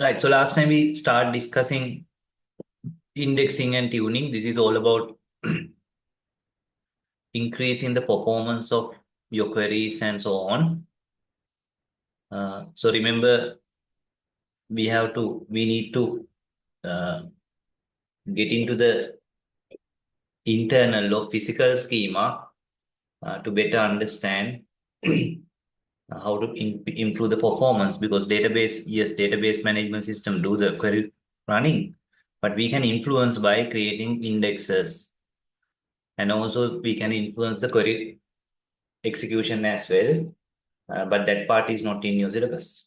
Right. So last time we started discussing indexing and tuning. This is all about increasing the performance of your queries and so on. So remember, we need to uh, get into the internal or physical schema to better understand how to improve the performance, because database management system do the query running, but we can influence by creating indexes, and also we can influence the query execution as well. But that part is not in your syllabus.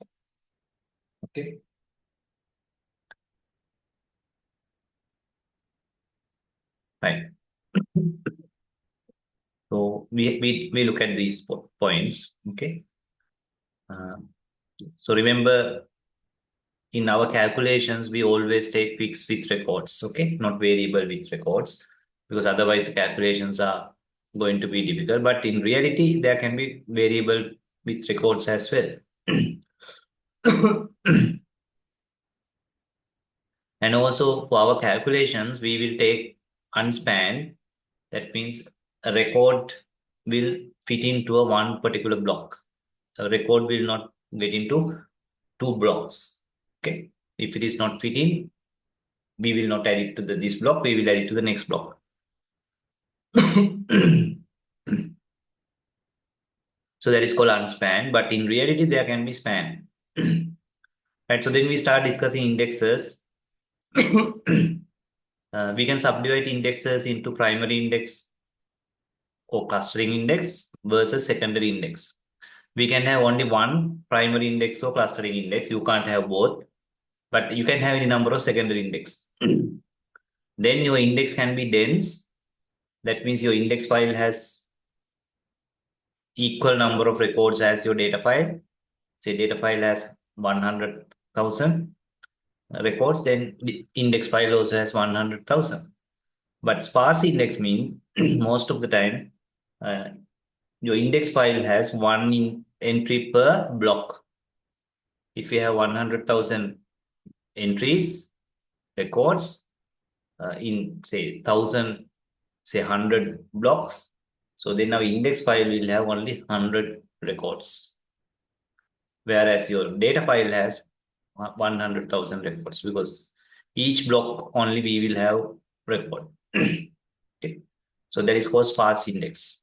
Okay. Right. So we look at these points. Okay. Uh, so remember, in our calculations, we always take fixed with records. Okay, not variable with records, because otherwise the calculations are going to be difficult. But in reality, there can be variable with records as well. And also for our calculations, we will take unspanned. That means a record will fit into a one particular block. A record will not get into two blocks. Okay. If it is not fitting, we will not add it to this block. We will add it to the next block. So that is called unspanned. But in reality, there can be span. Right. So then we start discussing indexes. We can subdivide indexes into primary index or clustering index versus secondary index. We can have only one primary index or clustering index. You can't have both, but you can have any number of secondary index. Then your index can be dense. That means your index file has equal number of records as your data file. Say data file has 100,000 records, then the index file also has 100,000. But sparse index means most of the time uh, your index file has one entry per block. If you have 100,000 entries, records in say 1,000, say 100 blocks, so then our index file will have only 100 records, whereas your data file has 100,000 records, because each block only we will have record. Okay. So that is called sparse index.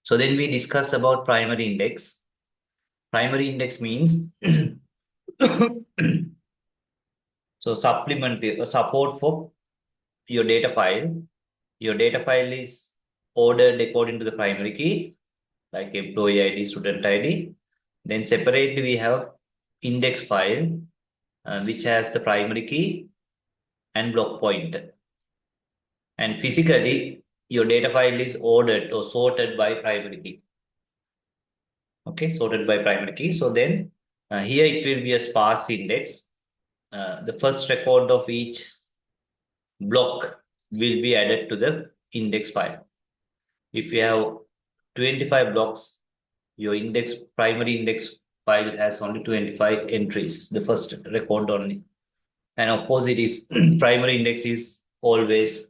So then we discuss about primary index. Primary index means so supplement support for your data file. Your data file is ordered according to the primary key, like employee ID, student ID. Then separately we have index file, which has the primary key and block pointer. And physically, your data file is ordered or sorted by primary key. Okay, sorted by primary key. So then here it will be a sparse index. The first record of each block will be added to the index file. If you have 25 blocks, your primary index file has only 25 entries, the first record only. And of course, it is primary index is always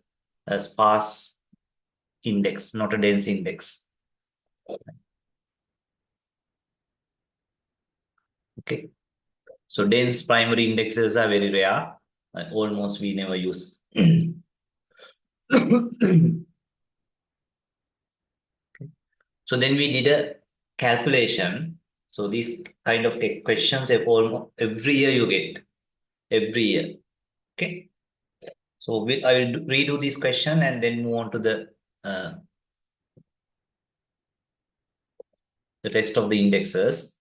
a sparse index, not a dense index. Okay. So dense primary indexes are very rare. Almost we never use. So then we did a calculation. So these kind of questions almost every year you get, every year. Okay. So I will redo this question and then move on to the rest of the indexes.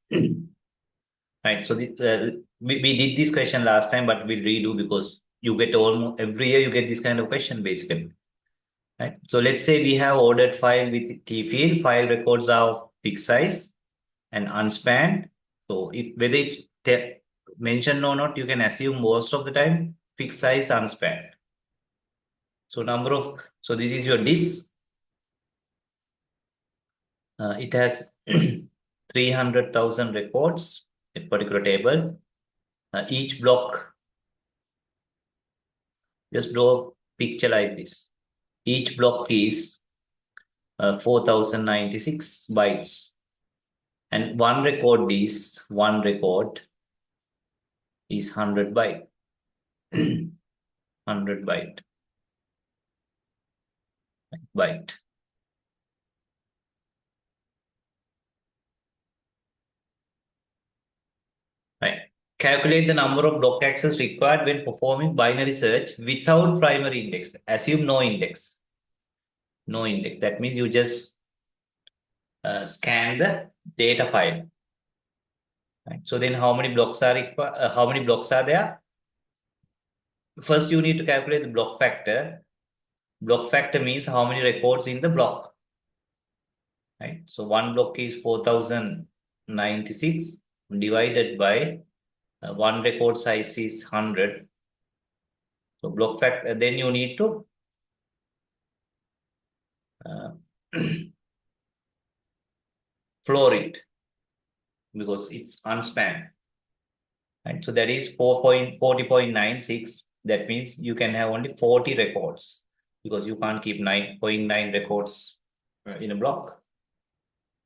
Right. So we did this question last time, but we'll redo because you get almost every year you get this kind of question basically. Right. So let's say we have ordered file with key field, file records are fixed size and unspanned. So if whether it's mentioned or not, you can assume most of the time fixed size unspanned. So so this is your disk. It has 300,000 records, a particular table. Each block, just draw a picture like this. Each block is 4096 bytes. And one record is 100 byte. 100 byte. Right. Calculate the number of block access required when performing binary search without primary index. Assume no index. No index. That means you just scan the data file. Right. So then how many blocks are required? How many blocks are there? First, you need to calculate the block factor. Block factor means how many records in the block. Right. So one block is 4096 divided by one record size is 100. So block factor, then you need to floor it because it's unspanned. Right. So that is 40.96. That means you can have only 40 records because you can't keep 9.9 records in a block.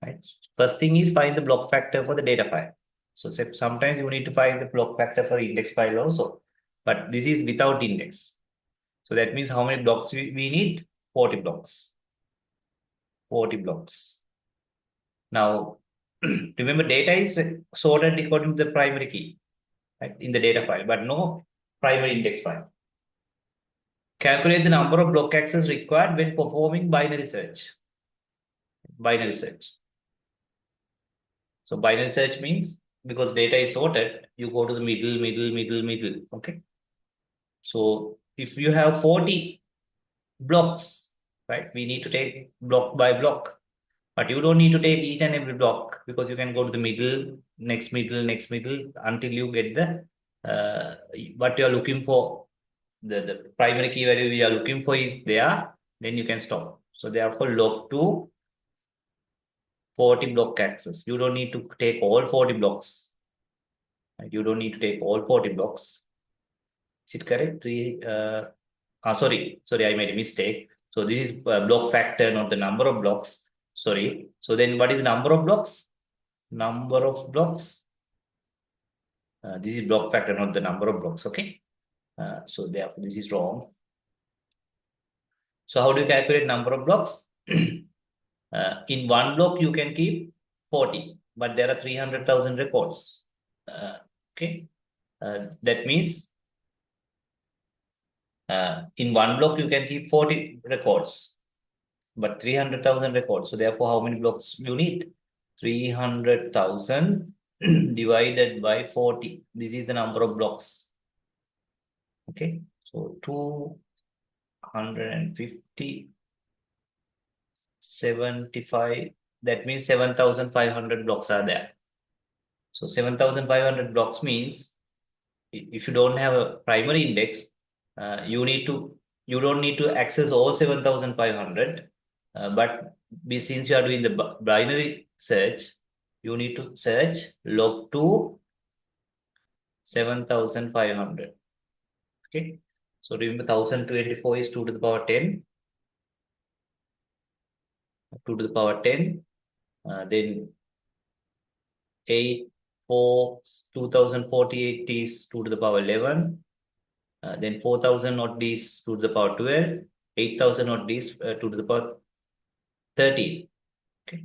Right. First thing is find the block factor for the data file. So sometimes you need to find the block factor for index file also, but this is without index. So that means how many blocks we need? 40 blocks. 40 blocks. Now, remember data is sorted according to the primary key, right, in the data file, but no primary index file. Calculate the number of block access required when performing binary search. Binary search. So binary search means because data is sorted, you go to the middle. Okay. So if you have 40 blocks, right, we need to take block by block. But you don't need to take each and every block because you can go to the middle, next middle until you get the what you are looking for. The primary key value we are looking for is there, then you can stop. So therefore log to 40 block access. You don't need to take all 40 blocks. You don't need to take all 40 blocks. Is it correct? Sorry, I made a mistake. So this is block factor, not the number of blocks. Sorry. So then what is the number of blocks? Number of blocks. This is block factor, not the number of blocks. Okay. So therefore this is wrong. So how do you calculate number of blocks? In one block you can keep 40, but there are 300,000 records. Okay. That means in one block you can keep 40 records, but 300,000 records. So therefore, how many blocks you need? 300,000 divided by 40. This is the number of blocks. Okay. So 250, 75. That means 7,500 blocks are there. So 7,500 blocks means if you don't have a primary index, you don't need to access all 7,500. But since you are doing the binary search, you need to search log to 7,500. Okay. So remember 1024 is 2 to the power 10. 2 to the power 10. Then 8 for 2048 is 2 to the power 11. Then 4,000 not these 2 to the power 12. 8,000 not these 2 to the power 13. Okay.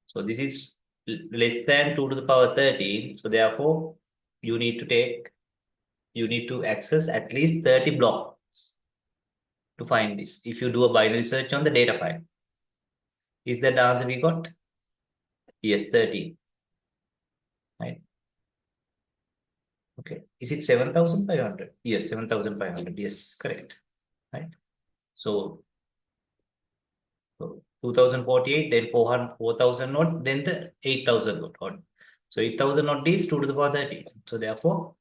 So this is less than 2 to the power 13. So therefore, you need to access at least 30 blocks to find this. If you do a binary search on the data file. Is that the answer we got? Yes, 30. Right. Okay. Is it 7,500? Yes, 7,500. Yes, correct. Right. So 2048, then 4,000 not, then the 8,000 not. So 8,000 not is 2 to the power 30. So therefore,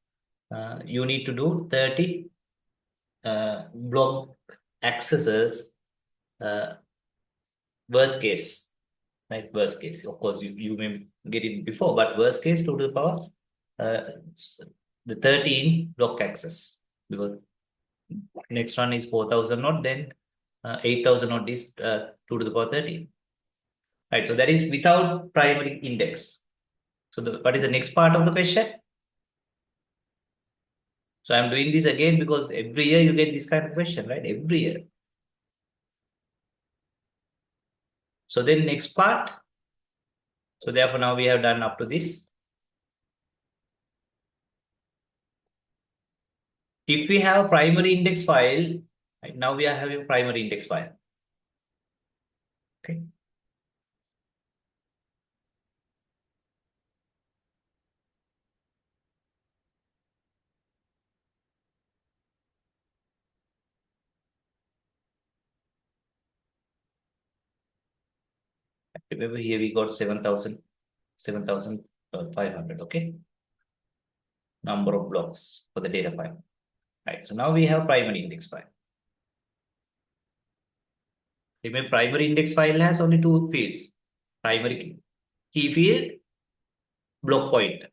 you need to do 30 block accesses, worst case, right? Worst case. Of course, you may get it before, but worst case 2 to the power the 13 block access, because next one is 4,000 not, then 8,000 not is 2 to the power 13. Right, so that is without primary index. So what is the next part of the question? So I'm doing this again because every year you get this kind of question, right? Every year. So then next part. So therefore now we have done up to this. If we have primary index file, right, now we are having primary index file. Okay. Remember here we got 7,500, okay? Number of blocks for the data file. Right, so now we have primary index file. Remember, primary index file has only two fields. Primary key field, block pointer.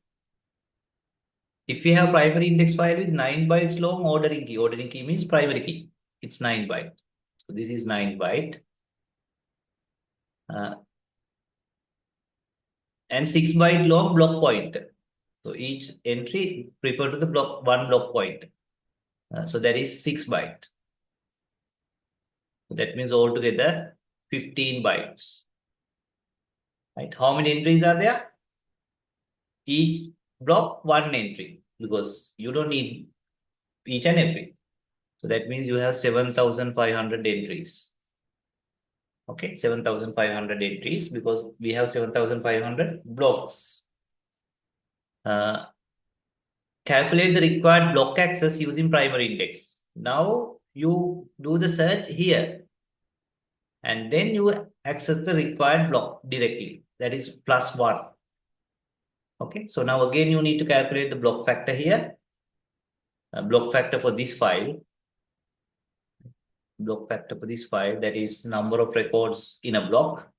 If we have primary index file with 9 bytes long ordering key means primary key. It's 9 byte. So this is 9 byte. And 6 byte long block pointer. So each entry refer to the one block pointer. So that is 6 byte. So that means altogether 15 bytes. Right? How many entries are there? Each block one entry, because you don't need each and every. So that means you have 7,500 entries. Okay, 7,500 entries because we have 7,500 blocks. Calculate the required block access using primary index. Now you do the search here and then you access the required block directly. That is +1. Okay, so now again you need to calculate the block factor here. Block factor for this file. Block factor for this file, that is number of records in a block.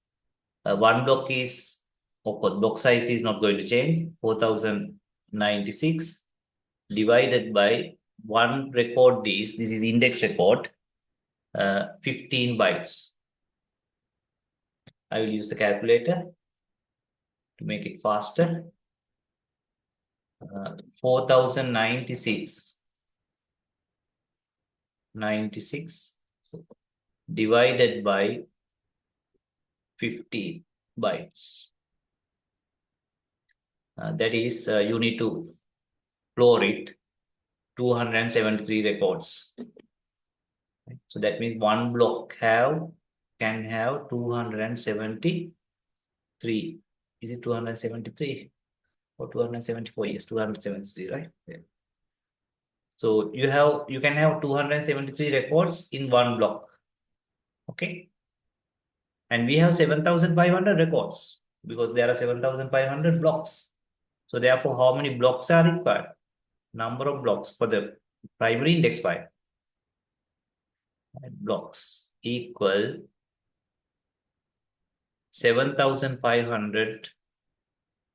One block is, of course, block size is not going to change. 4,096 divided by one record this is index record, 15 bytes. I will use the calculator to make it faster. 4,096 divided by 50 bytes. That is, you need to floor it 273 records. So that means one block can have 273. Is it 273 or 274? Yes, 273, right? Yeah. So you can have 273 records in one block. Okay. And we have 7,500 records because there are 7,500 blocks. So therefore, how many blocks are required? Number of blocks for the primary index file. And blocks equal 7,500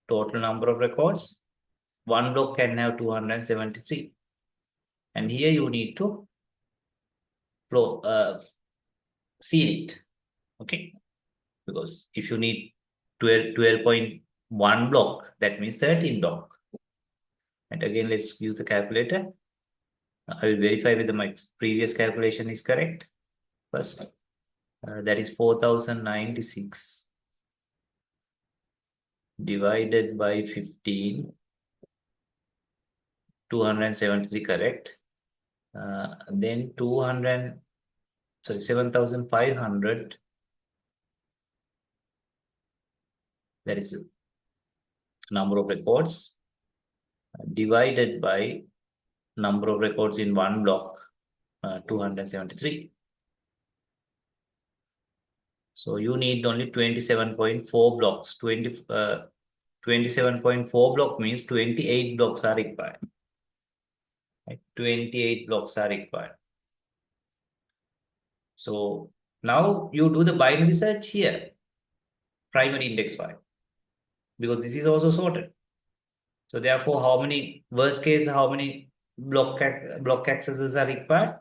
total number of records. One block can have 273. And here you need to seal it. Okay. Because if you need 12.1 block, that means 13 block. And again, let's use the calculator. I will verify whether my previous calculation is correct. First, that is 4,096 divided by 15, 273 correct. Then 7,500. That is the number of records divided by number of records in one block, 273. So you need only 27.4 blocks. 27.4 block means 28 blocks are required. Right? 28 blocks are required. So now you do the binary search here, primary index file, because this is also sorted. So therefore, how many, worst case, how many block accesses are required?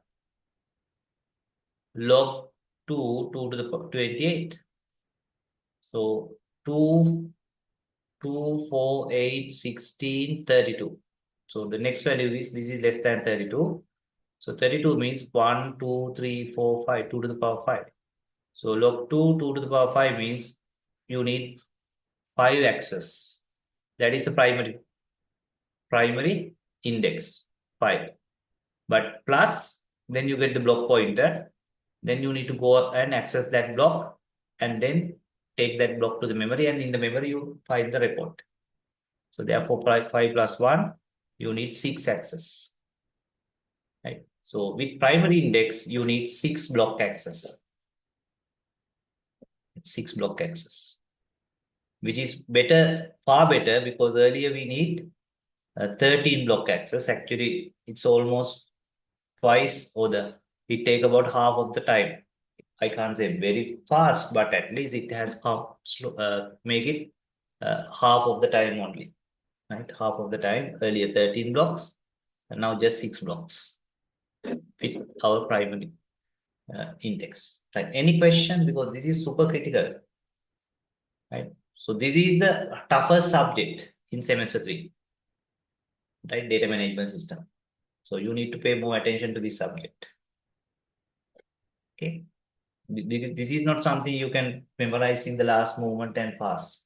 Log 2 to the 28. So 2, 2, 4, 8, 16, 32. So the next value is, this is less than 32. So 32 means 1, 2, 3, 4, 5, 2 to the power 5. So log 2, 2 to the power 5 means you need 5 access. That is the primary index, 5. But plus, then you get the block pointer. Then you need to go and access that block and then take that block to the memory, and in the memory you find the record. So therefore 5 plus 1, you need 6 access. Right? So with primary index, you need 6 block access. 6 block access. Which is better, far better, because earlier we need 13 block access. Actually, it's almost twice, or it take about half of the time. I can't say very fast, but at least it has make it half of the time only, right? Half of the time. Earlier 13 blocks, and now just 6 blocks with our primary index. Right? Any question? Because this is super critical, right? So this is the toughest subject in semester 3, right? Data management system. So you need to pay more attention to this subject. Okay. This is not something you can memorize in the last moment and pass.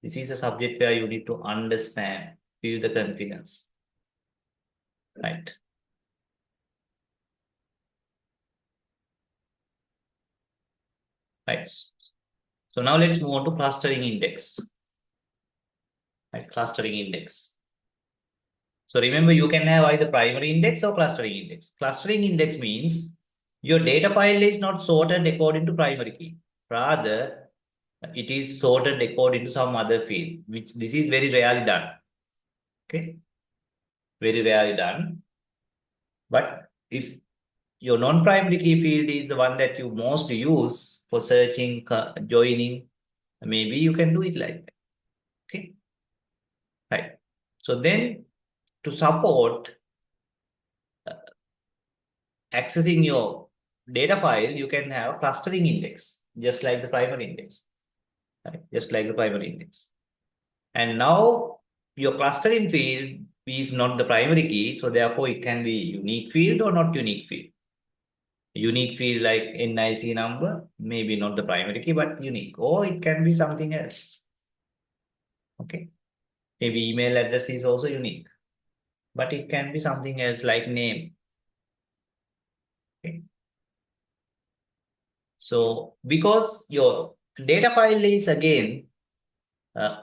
This is a subject where you need to understand, feel the confidence. Right. Right. So now let's move on to clustering index. Right. Clustering index. So remember, you can have either primary index or clustering index. Clustering index means your data file is not sorted according to primary key. Rather, it is sorted according to some other field, which this is very rarely done. Okay. Very rarely done. But if your non-primary key field is the one that you most use for searching, joining, maybe you can do it like that. Okay. Right. So then to support accessing your data file, you can have clustering index, just like the primary index, right? Just like the primary index. And now your clustering field is not the primary key, so therefore it can be unique field or not unique field. Unique field like NIC number, maybe not the primary key, but unique, or it can be something else. Okay. Maybe email address is also unique, but it can be something else like name. Okay. So because your data file is again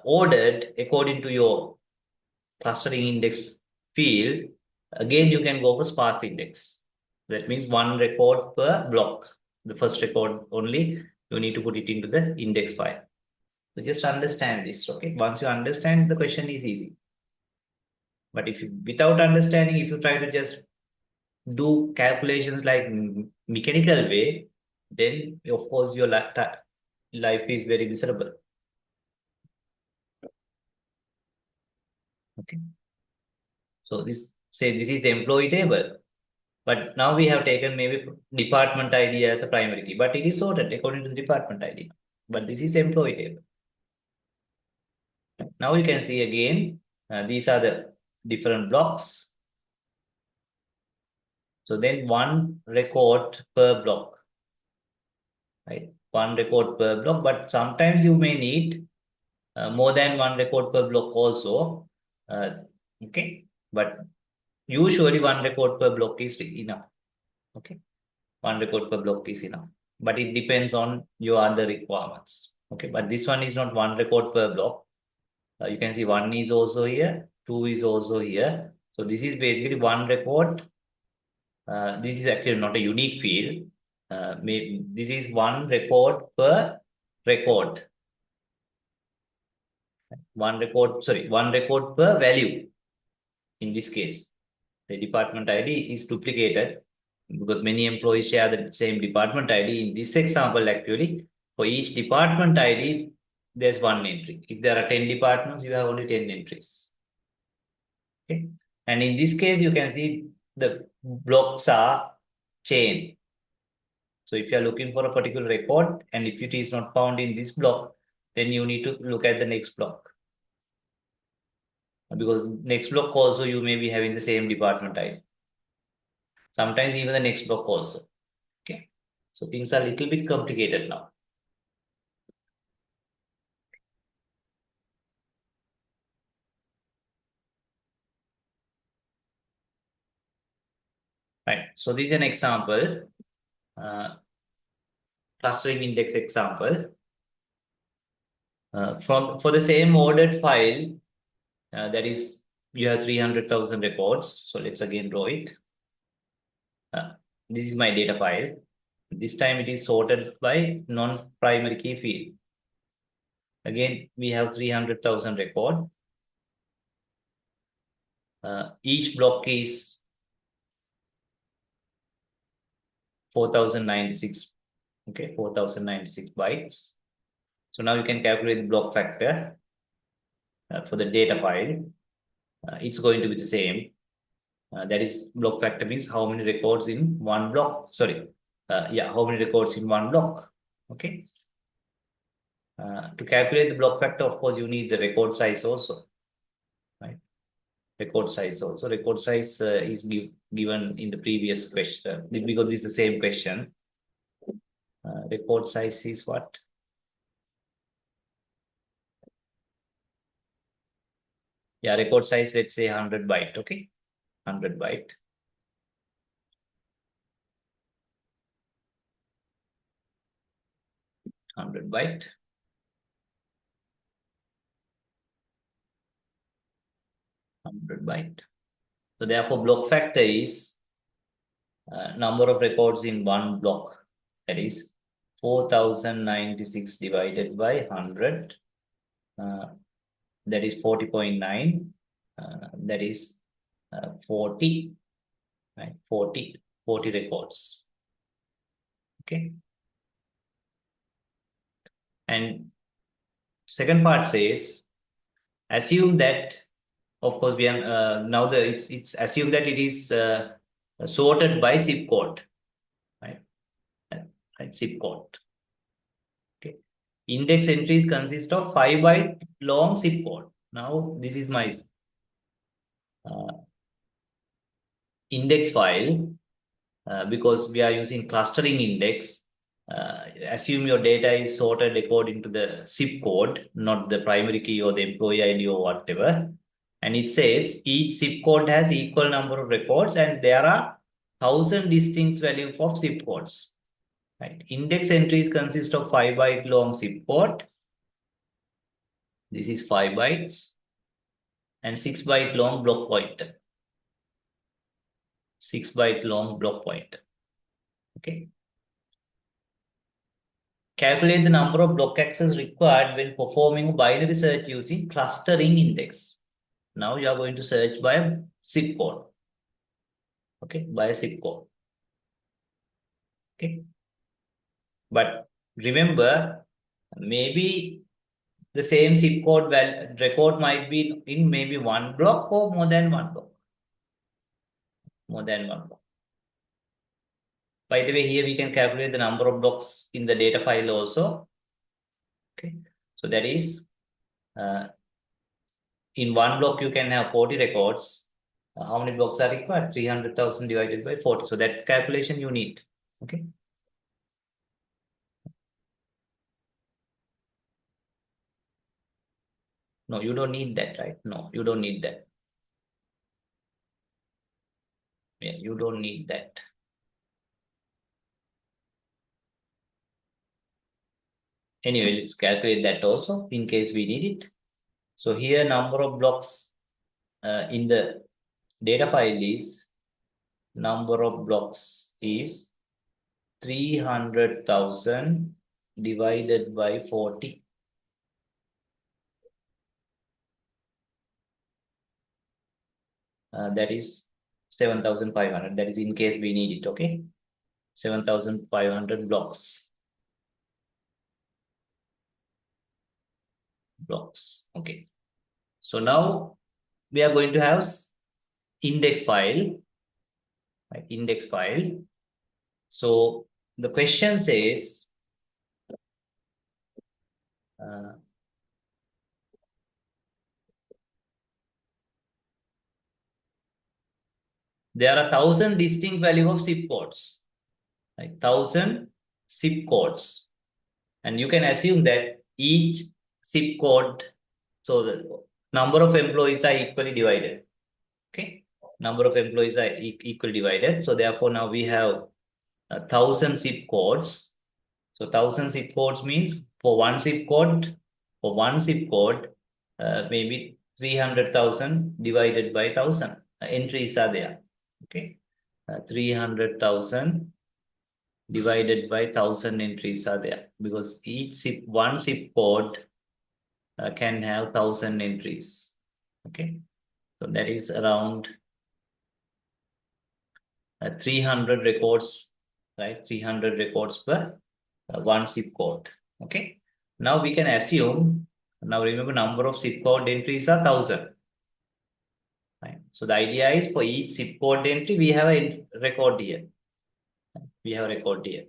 ordered according to your clustering index field, again you can go for sparse index. That means one record per block. The first record only, you need to put it into the index file. So just understand this, okay? Once you understand, the question is easy. But if you, without understanding, if you try to just do calculations like mechanical way, then of course your life is very miserable. Okay. So this, say this is the employee table, but now we have taken maybe department ID as a primary key, but it is sorted according to the department ID. But this is employee table. Now you can see again, these are the different blocks. So then one record per block, right? One record per block, but sometimes you may need more than one record per block also. Okay, but usually one record per block is enough. Okay, one record per block is enough, but it depends on your other requirements. Okay, but this one is not one record per block. You can see one is also here, two is also here. So this is basically one record. This is actually not a unique field. This is one record per record. One record per value. In this case, the department ID is duplicated because many employees share the same department ID. In this example, actually, for each department ID, there's one entry. If there are 10 departments, you have only 10 entries. Okay. And in this case, you can see the blocks are chain. So if you are looking for a particular record and if it is not found in this block, then you need to look at the next block. Because next block also you may be having the same department ID. Sometimes even the next block also. Okay. So things are a little bit complicated now. Right. So this is an example, clustering index example. For the same ordered file, that is, you have 300,000 records. So let's again draw it. This is my data file. This time it is sorted by non-primary key field. Again, we have 300,000 record. Each block is 4096. Okay, 4096 bytes. So now you can calculate the block factor for the data file. It's going to be the same. That is, block factor means how many records in one block. Sorry, how many records in one block. Okay. To calculate the block factor, of course, you need the record size also. Right. Record size also. Record size is given in the previous question because this is the same question. Record size is what? Yeah, record size, let's say 100 byte. Okay, 100 byte. 100 byte. 100 byte. So therefore, block factor is number of records in one block. That is 4096 divided by 100. That is 40.9. That is 40. Right? 40 records. Okay. And second part says, assume that, of course, we are now it's assumed that it is sorted by zip code, right? Right, zip code. Okay. Index entries consist of 5 byte long zip code. Now this is my uh, index file because we are using clustering index. Assume your data is sorted according to the zip code, not the primary key or the employee ID or whatever. And it says each zip code has equal number of records and there are 1,000 distinct value for zip codes. Right. Index entries consist of 5 byte long zip code. This is 5 bytes and 6 byte long block pointer. 6 byte long block pointer. Okay. Calculate the number of block access required when performing a binary search using clustering index. Now you are going to search by a zip code. Okay, by a zip code. Okay. But remember, maybe the same zip code record might be in maybe one block or more than one block. More than one block. By the way, here we can calculate the number of blocks in the data file also. Okay, so that is in one block you can have 40 records. How many blocks are required? 300,000 divided by 40. So that calculation you need. Okay. No, you don't need that, right? No, you don't need that. Yeah, you don't need that. Anyway, let's calculate that also in case we need it. So here number of blocks in the data file is number of blocks is 300,000 divided by 40. That is 7,500. That is in case we need it. Okay. 7,500 blocks. Okay. So now we are going to have index file, right? Index file. So the question says, there are 1,000 distinct value of zip codes, like 1,000 zip codes, and you can assume that each zip code, so the number of employees are equally divided. Okay, number of employees are equally divided. So therefore, now we have 1,000 zip codes. So 1,000 zip codes means for one zip code, maybe 300,000 divided by 1,000 entries are there. Okay, 300,000 divided by 1,000 entries are there, because one zip code can have 1,000 entries. Okay, so that is around 300 records, right? 300 records per one zip code. Okay, now we can assume, now remember, number of zip code entries are 1,000. Right? So the idea is, for each zip code entry we have a record here. We have a record here.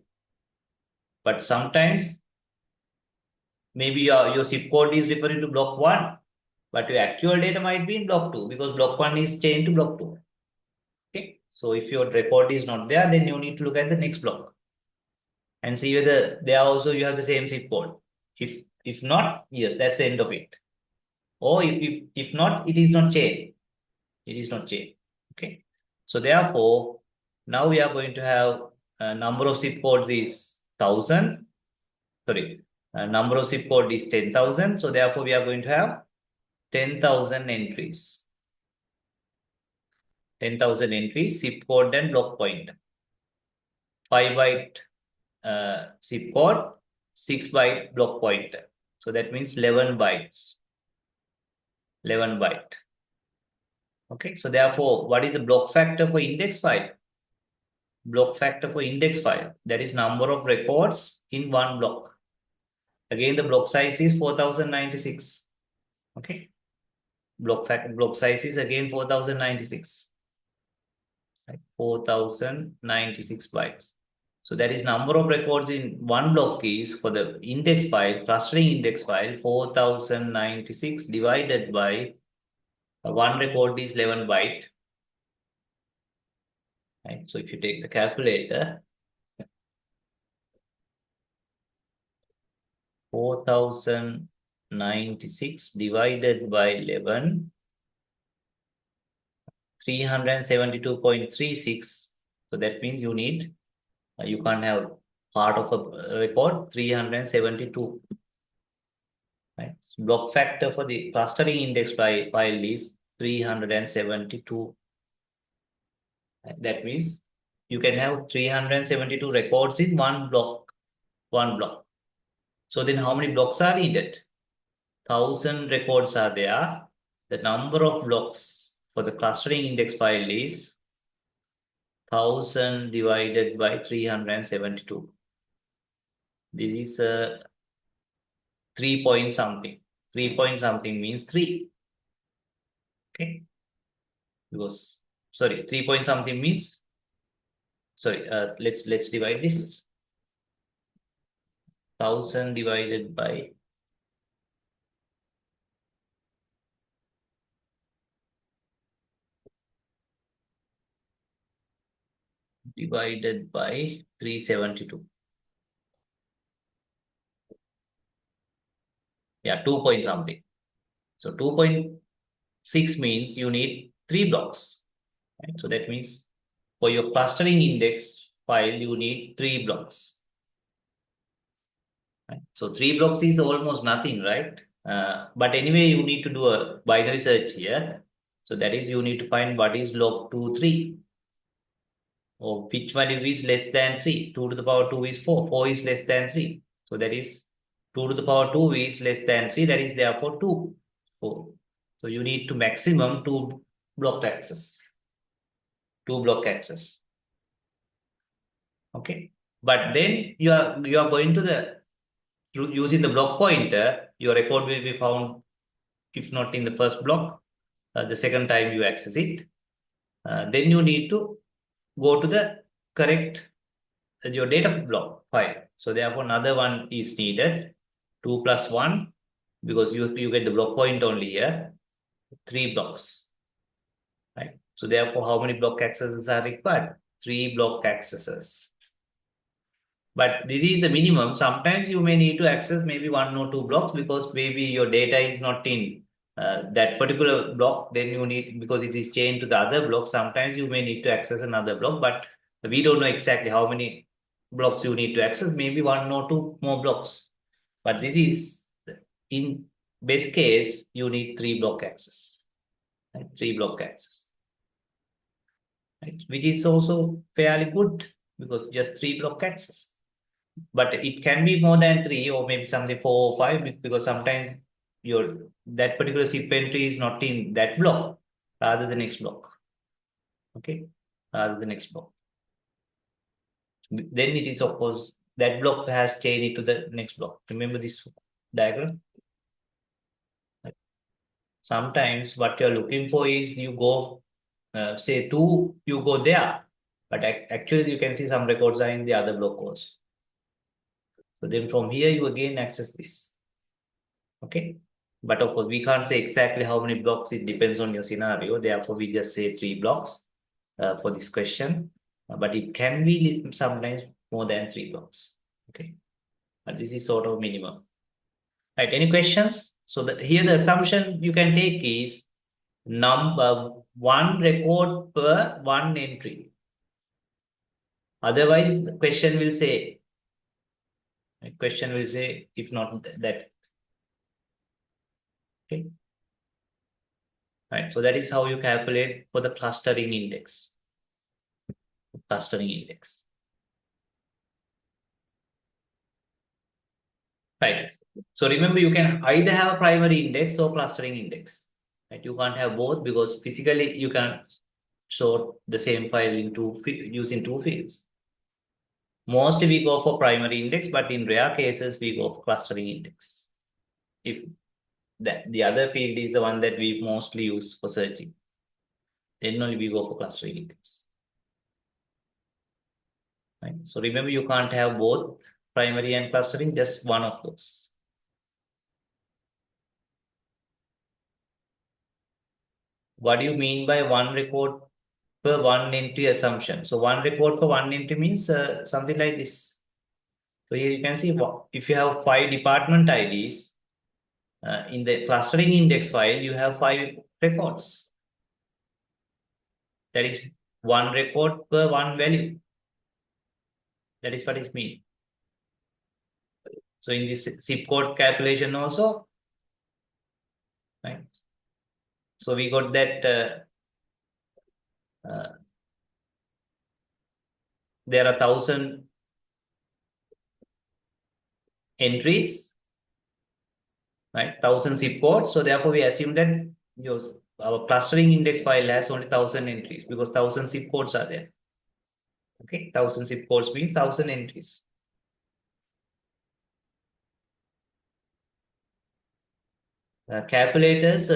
But sometimes maybe your zip code is referring to block 1, but your actual data might be in block 2, because block 1 is changed to block 2. Okay, so if your record is not there, then you need to look at the next block and see whether there also you have the same zip code. If not, yes, that's the end of it. Or if not, it is not changed. It is not changed. Okay, so therefore now we are going to have a number of zip codes is 1,000. Sorry, number of zip code is 10,000. So therefore we are going to have 10,000 entries. 10,000 entries, zip code and block pointer. 5-byte zip code, 6-byte block pointer. So that means 11 bytes. 11 byte. Okay, so therefore, what is the block factor for index file? Block factor for index file, that is number of records in one block. Again, the block size is 4,096. Okay, block size is again 4,096. Right? 4,096 bytes. So that is number of records in one block is, for the index file, clustering index file, 4,096 divided by one record is 11 byte. Right? So if you take the calculator, 4,096 divided by 11, 372.36. So that means you need, you can't have part of a record 372. Right? So block factor for the clustering index file is 372. That means you can have 372 records in one block. So then how many blocks are needed? 1,000 records are there. The number of blocks for the clustering index file is 1,000 divided by 372. This is 3 point something. 3 point something means 3. Okay. Because, sorry, 3 point something means, sorry, let's divide this. 1,000 divided by 372. Yeah, 2 point something. So 2.6 means you need 3 blocks. Right? So that means for your clustering index file, you need 3 blocks. Right? So 3 blocks is almost nothing, right? But anyway, you need to do a binary search here. So that is, you need to find what is log 2, 3. Or which value is less than 3. 2 to the power 2 is 4. 4 is less than 3. So that is 2 to the power 2 is less than 3. That is therefore 2. 4. So you need to maximum 2 block access. 2 block access. Okay. But then you are going to the, using the block pointer, your record will be found, if not in the first block, the second time you access it. then you need to go to the correct your data block file. So therefore, another one is needed. 2 plus 1, because you get the block point only here. 3 blocks, right? So therefore, how many block accesses are required? 3 block accesses. But this is the minimum. Sometimes you may need to access maybe 1 or 2 blocks because maybe your data is not in that particular block. Then you need, because it is chained to the other block, sometimes you may need to access another block, but we don't know exactly how many blocks you need to access, maybe 1 or 2 more blocks. But this is, in best case, you need 3 block access, right? 3 block access, right? Which is also fairly good because just 3 block access. But it can be more than 3 or maybe something 4 or 5, because sometimes your that particular zip entry is not in that block, rather the next block. Okay, rather the next block. Then it is, of course, that block has chained it to the next block. Remember this diagram? Sometimes what you're looking for is you go, say 2, you go there, but actually you can see some records are in the other block also. So then from here you again access this. Okay. But of course, we can't say exactly how many blocks. It depends on your scenario. Therefore, we just say 3 blocks for this question. But it can be sometimes more than 3 blocks. Okay. But this is sort of minimum. Right. Any questions? So here the assumption you can take is number 1 record per 1 entry. Otherwise, the question will say, if not that. Okay. Right. So that is how you calculate for the clustering index. Clustering index. Right. So remember, you can either have a primary index or clustering index. Right. You can't have both because physically you can sort the same file into using 2 fields. Mostly we go for primary index, but in rare cases we go for clustering index. If the other field is the one that we mostly use for searching, then only we go for clustering index. Right. So remember, you can't have both primary and clustering, just one of those. What do you mean by 1 record per 1 entry assumption? So 1 record per 1 entry means something like this. So here you can see, if you have 5 department IDs in the clustering index file, you have 5 records. That is 1 record per 1 value. That is what it means. So in this zip code calculation also, right? So we got that there are 1,000 entries, right? 1,000 zip codes. So therefore, we assume that our clustering index file has only 1,000 entries because 1,000 zip codes are there. Okay, 1,000 zip codes means 1,000 entries. Calculators,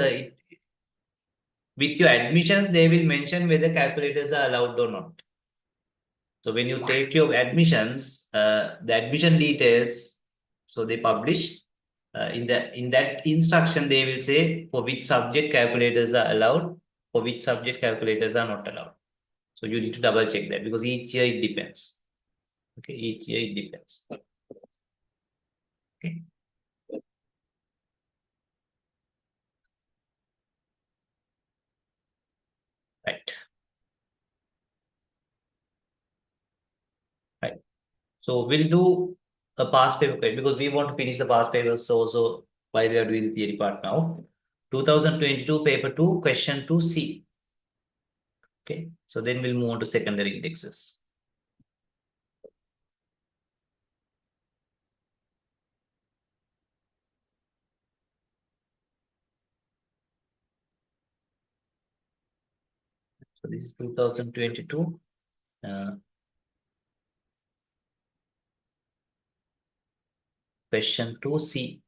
with your admissions, they will mention whether calculators are allowed or not. So when you take your admissions, the admission details, so they publish in that instruction, they will say for which subject calculators are allowed, for which subject calculators are not allowed. So you need to double check that because each year it depends. Okay, each year it depends. Okay. Right. Right. So we'll do a past paper because we want to finish the past papers also while we are doing the theory part now. 2022 paper 2, question 2C. Okay. So then we'll move on to secondary indexes. So this is 2022. Question 2C.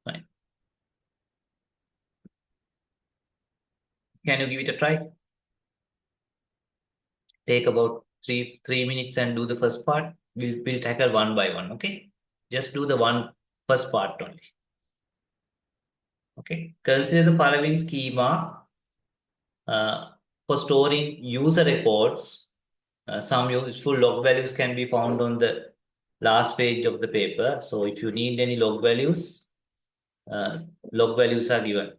Right. Can you give it a try? Take about three minutes and do the first part. We'll tackle one by one. Okay. Just do the first part only. Okay. Consider the following schema for storing user records. Some useful log values can be found on the last page of the paper. So if you need any uh, log values are given,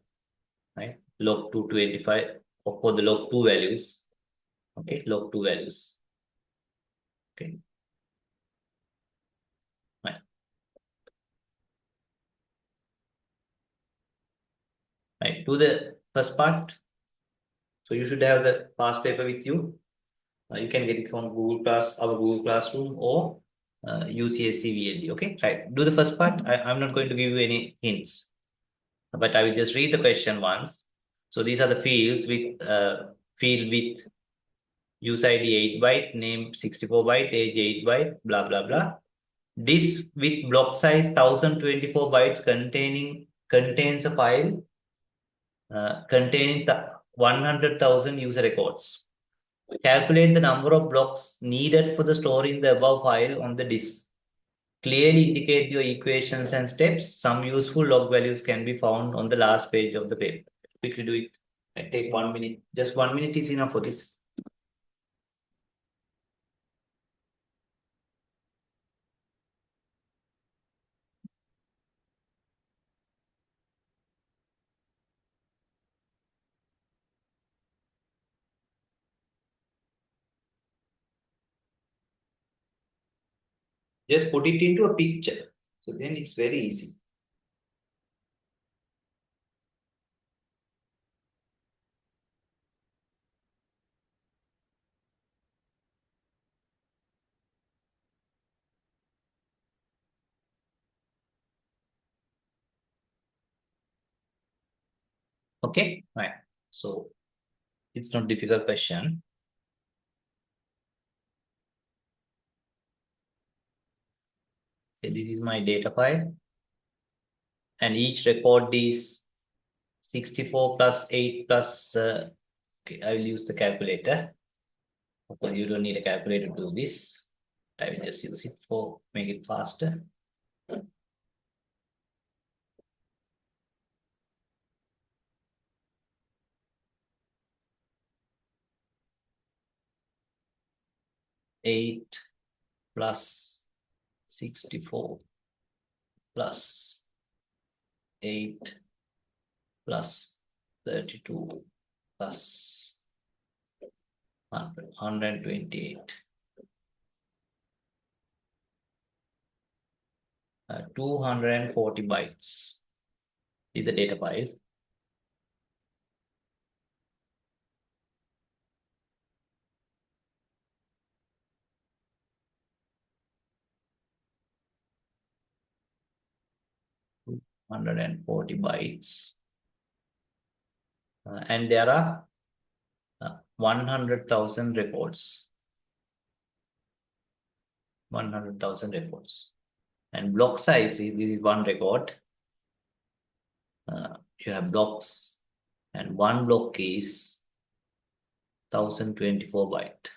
right? Log 225 or for the log 2 values. Okay, log 2 values. Okay, right. Right. Do the first part. So you should have the past paper with you. You can get it from our Google Classroom or UCSC VLD. Okay, right. Do the first part. I'm not going to give you any hints, but I will just read the question once. So these are the fields with field with use ID 8 byte, name 64 byte, age 8 byte, blah blah blah. This with block size 1024 bytes contains a file containing 100,000 user records. Calculate the number of blocks needed for the storing the above file on the disk. Clearly indicate your equations and steps. Some useful log values can be found on the last page of the paper. Quickly do it. I take 1 minute. Just 1 minute is enough for this. Just put it into a picture. So then it's very easy. Okay, right. So it's not difficult question. So this is my data file, and each record is 64 plus 8 plus. Okay, I will use the calculator. Of course, you don't need a calculator to do this. I will just use it for make it faster. Eight plus 64 plus 8 plus 32 plus 128. 240 bytes is the data file. Two 140 bytes. And there are 100,000 records. 100,000 records. And block size, this is one record. You have blocks, and one block is 1024 byte.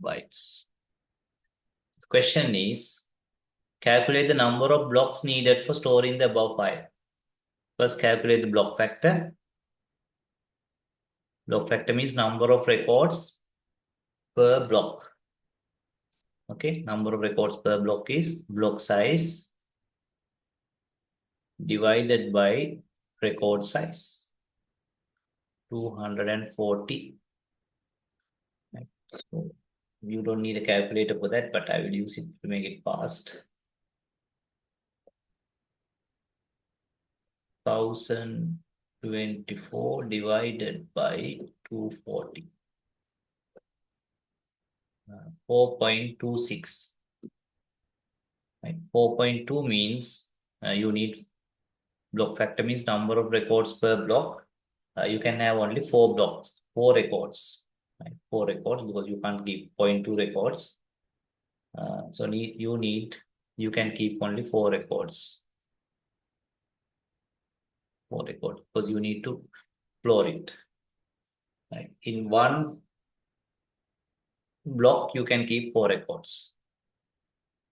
Bytes. The question is, calculate the number of blocks needed for storing the above file. First, calculate the block factor. Block factor means number of records per block. Okay, number of records per block is block size divided by record size. 240. Right. So you don't need a calculator for that, but I will use it to make it fast. 1024 divided by 240. 4.26. Right. 4.2 means you need block factor means number of records per block. You can have only 4 blocks, 4 records. Right? 4 records because you can't keep 0.2 records. So you can keep only 4 records. 4 records because you need to floor it. Right? In one block, you can keep 4 records.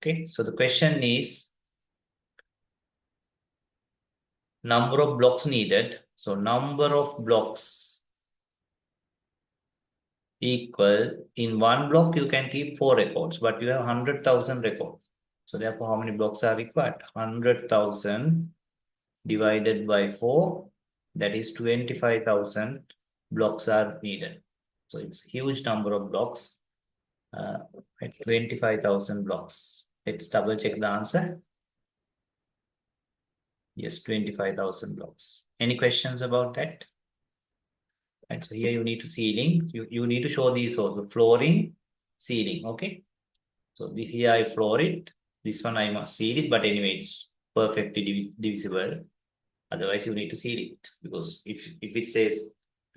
Okay, so the question is number of blocks needed. So number of blocks equal, in one block you can keep 4 records, but you have 100,000 records. So therefore, how many blocks are required? 100,000 divided by 4, that is 25,000 blocks are needed. So it's huge number of blocks, 25,000 blocks. Let's double check the answer. Yes, 25,000 blocks. Any questions about that? Right, so here you need to ceiling. You need to show these also, flooring, ceiling. Okay. So here I floor it. This one I must seal it, but anyway, it's perfectly divisible. Otherwise, you need to seal it because if it says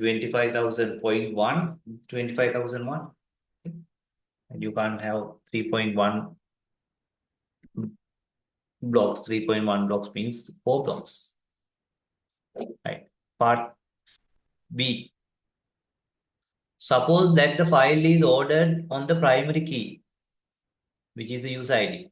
25,000.1, 25,001, and you can't have 3.1 blocks. 3.1 blocks means 4 blocks. Right. Part B. Suppose that the file is ordered on the primary key, which is the user ID.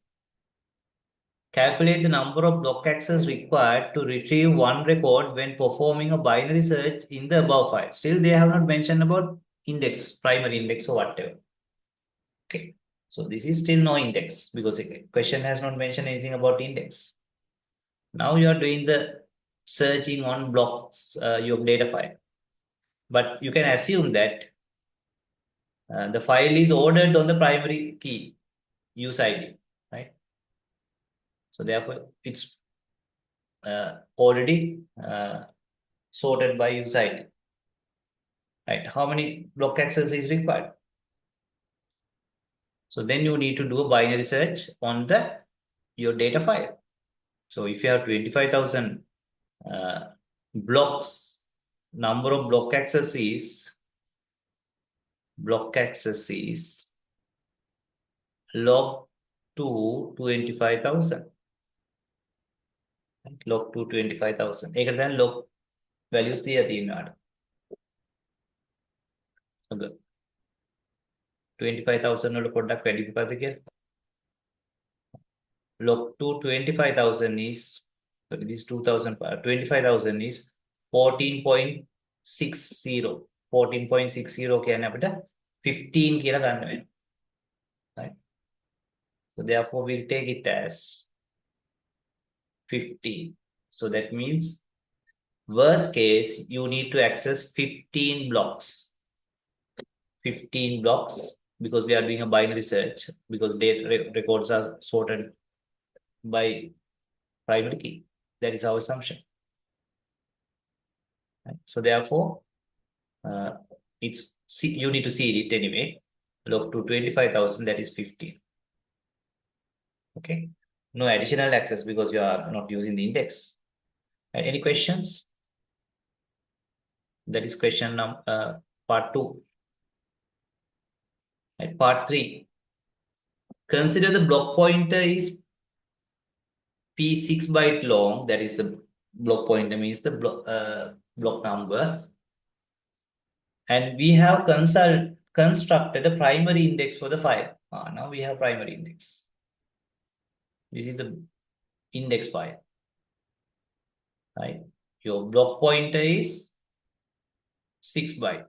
Calculate the number of block access required to retrieve one record when performing a binary search in the above file. Still, they have not mentioned about index, primary index or whatever. Okay, so this is still no index because the question has not mentioned anything about index. Now you are doing the searching on blocks, your data file. But you can assume that the file is ordered on the primary key, use ID, right? So therefore, it's already sorted by use ID. Right? How many block access is required? So then you need to do a binary search on your data file. So if you have 25,000 blocks, number of block access is log 2 25,000. Log 2 25,000. ඒකට දැන් log values තියලා තියෙනවා. Okay. 25,000 වල පොඩ්ඩක් වැඩි මොකද්ද කියලා? Log 2 25,000 is, so this 25,000 is 14.60. 14.60 කියන්නේ අපිට 15 කියලා ගන්න වෙනවා. Right? So therefore we'll take it as 15. So that means worst case you need to access 15 blocks. 15 blocks because we are doing a binary search because data records are sorted by primary key. That is our assumption. Right? So therefore, you need to see it anyway. Log to 25,000, that is 15. Okay. No additional access because you are not using the index. Right? Any questions? That is question number part 2. Right? Part 3. Consider the block pointer is P6 byte long. That is the block pointer means the block number. And we have constructed a primary index for the file. Now we have primary index. This is the index file. Right? Your block pointer is 6 byte.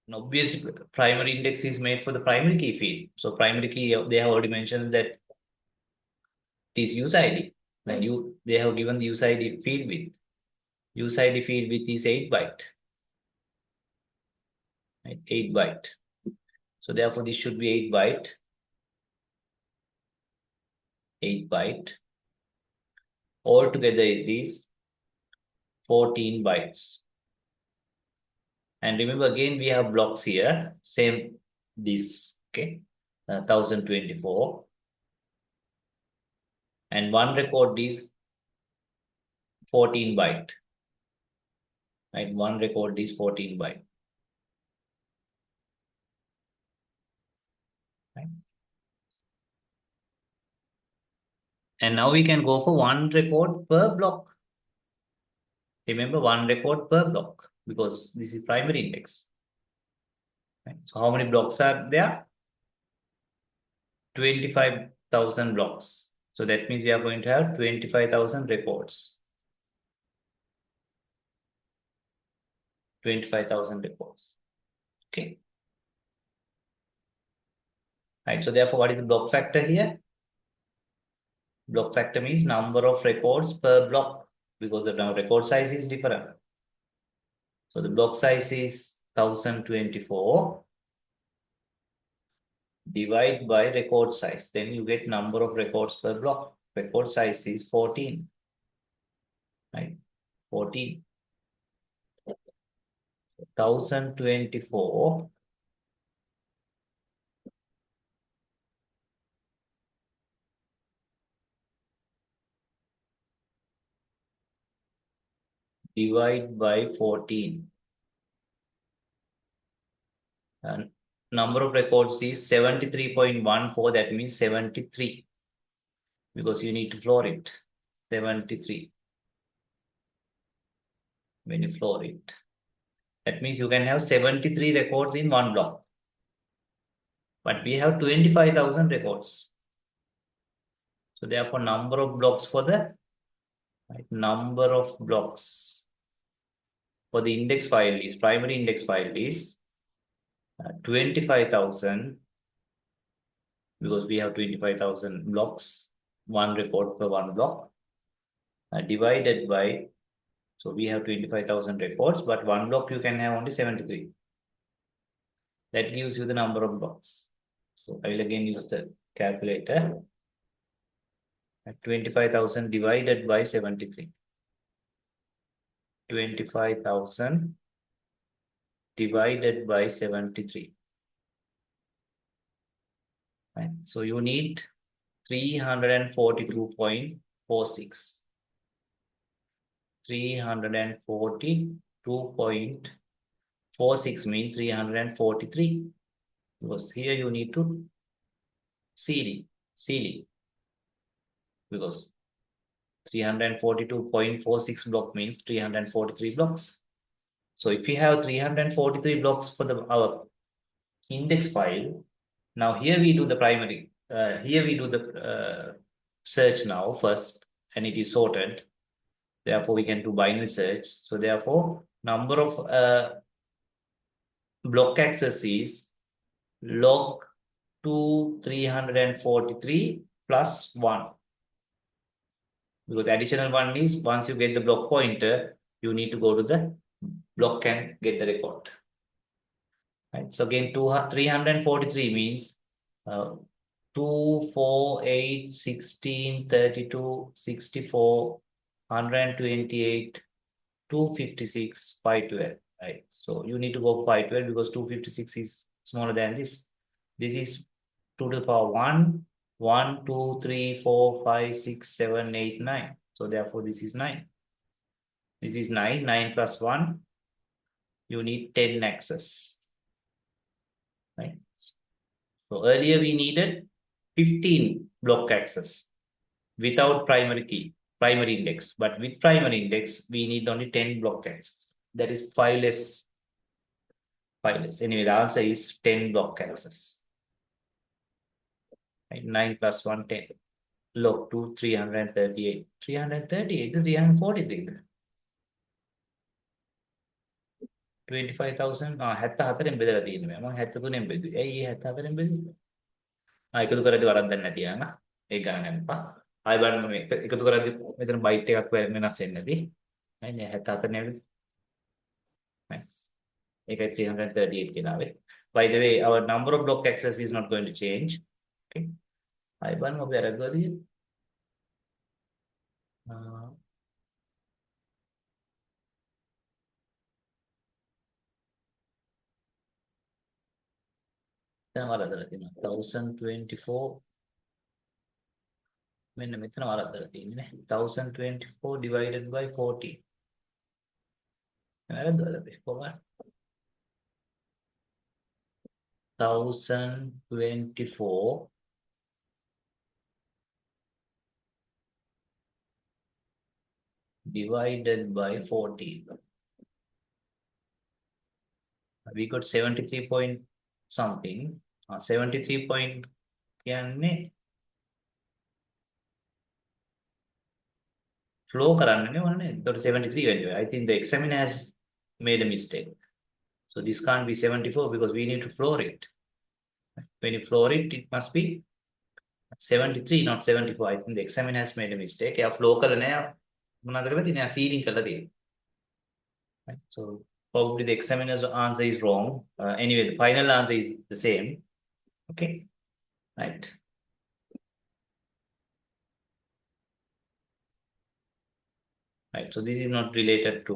And obviously, primary index is made for the primary key field. So primary key, they have already mentioned that it is use ID. And they have given the use ID field width. Use ID field width is 8 byte. Right? 8 byte. So therefore, this should be 8 byte. 8 byte. Altogether it is 14 bytes. And remember again, we have blocks here. Same this, okay, 1024. And one record is 14 byte. Right? One record is 14 byte. Right? And now we can go for one record per block. Remember, one record per block because this is primary index. Right? So how many blocks are there? 25,000 blocks. So that means we are going to have 25,000 records. 25,000 records. Okay. Right. So therefore, what is the block factor here? Block factor means number of records per block because the record size is different. So the block size is 1024 divide by record size. Then you get number of records per block. Record size is 14. Right? 14. 1024 divide by 14. And number of records is 73.14. That means 73 because you need to floor it. 73 when you floor it. That means you can have 73 records in one block. But we have 25,000 records. So therefore, number of blocks for the number of blocks for the index file is primary index file is 25,000 because we have 25,000 blocks, one record per one block, divided by, so we have 25,000 records, but one block you can have only 73. That gives you the number of blocks. So I will again use the calculator. 25,000 divided by 73. 25,000 divided by 73. Right? So you need 342.46. 342.46 means 343. Because here you need to CD because 342.46 block means 343 blocks. So if we have 343 blocks for our index file, now here we do the primary, here we do the search now first, and it is sorted. Therefore, we can do binary search. So therefore, number of block access is log 2 343 plus 1. Because additional one is once you get the block pointer, you need to go to the block and get the record. Right. So again, 343 means 2, 4, 8, 16, 32, 64, 128, 256, 512. Right. So you need to go 512 because 256 is smaller than this. This is 2 to the power 1, 1, 2, 3, 4, 5, 6, 7, 8, 9. So therefore, this is 9. This is 9. 9 plus 1. You need 10 access. Right. So earlier we needed 15 block access without primary key, primary index. But with primary index, we need only 10 block access. That is 5 less. 5 less. Anyway, the answer is 10 block access. Right? 9 plus 1, 10. Log 2, 338. 338 to 343. 25,000. 74 බෙදලා තියෙනවා. මම 73 බෙදුවේ. ඇයි 74 බෙදුවේ? එකතු කරද්දී වරද්දක් නැති යන. ඒක ගණන් ගන්නපා. ආයෙ බලන්න මේ එකතු කරද්දී මෙතන බයිට් එකක් වෙනස් වෙන්නේ නැති. හරි නේ 74 නේද? ඒකයි 338 කියලා ආවේ. By the way, our number of block access is not going to change. Okay. ආයෙ බලන්න අපි අරගුවාද කියලා. දැන් වරද්දලා තියෙනවා. 1024 මෙන්න මෙතන වරද්දලා තියෙන්නේ නේ. 1024 divided by 40. වැරද්දද අපි කොහොමද? 1024 divided by 40. We got 73 point something. 73 point කියන්නේ flow කරන්නනේ ඕනේ. එතකොට 73 වෙන්නේ. I think the examiner has made a mistake. So this can't be 74 because we need to floor it. When you floor it, it must be 73, not 74. I think the examiner has made a mistake. එයා flow කරලා නෑ. මොනවද කරලා තියෙන්නේ? එයා seeding කරලා තියෙන්නේ. Right? So probably the examiner's answer is wrong. Anyway, the final answer is the same. Okay, right. Right. So this is not related to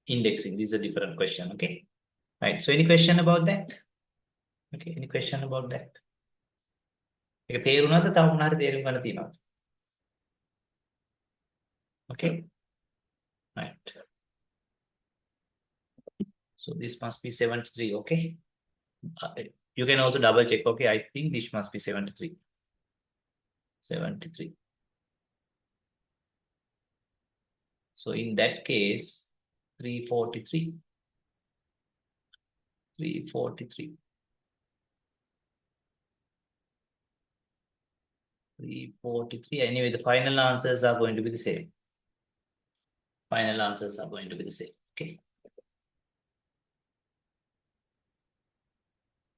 indexing. This is a different question. Okay. Right. So any question about that? Okay. Any question about that? ඒක තේරුණාද? තව මොනවා හරි තේරුම් ගන්න තියෙනවද? Okay. Right. So this must be 73. Okay. You can also double check. Okay. I think this must be 73. 73. So in that case, 343. 343. 343. Anyway, the final answers are going to be the same. Final answers are going to be the same. Okay.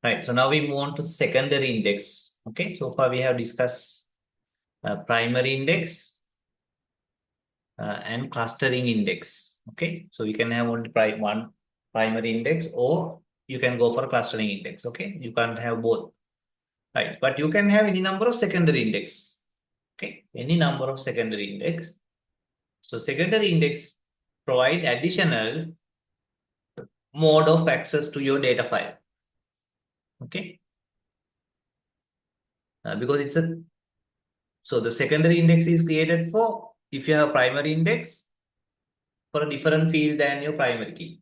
Right. So now we move on to secondary index. Okay. So far we have discussed primary index and clustering index. Okay. So we can have only one primary index, or you can go for clustering index. Okay. You can't have both. Right. But you can have any number of secondary index. Okay. Any number of secondary index. So secondary index provide additional mode of access to your data file. Okay. Because it's a, so the secondary index is created for if you have primary index for a different field than your primary key.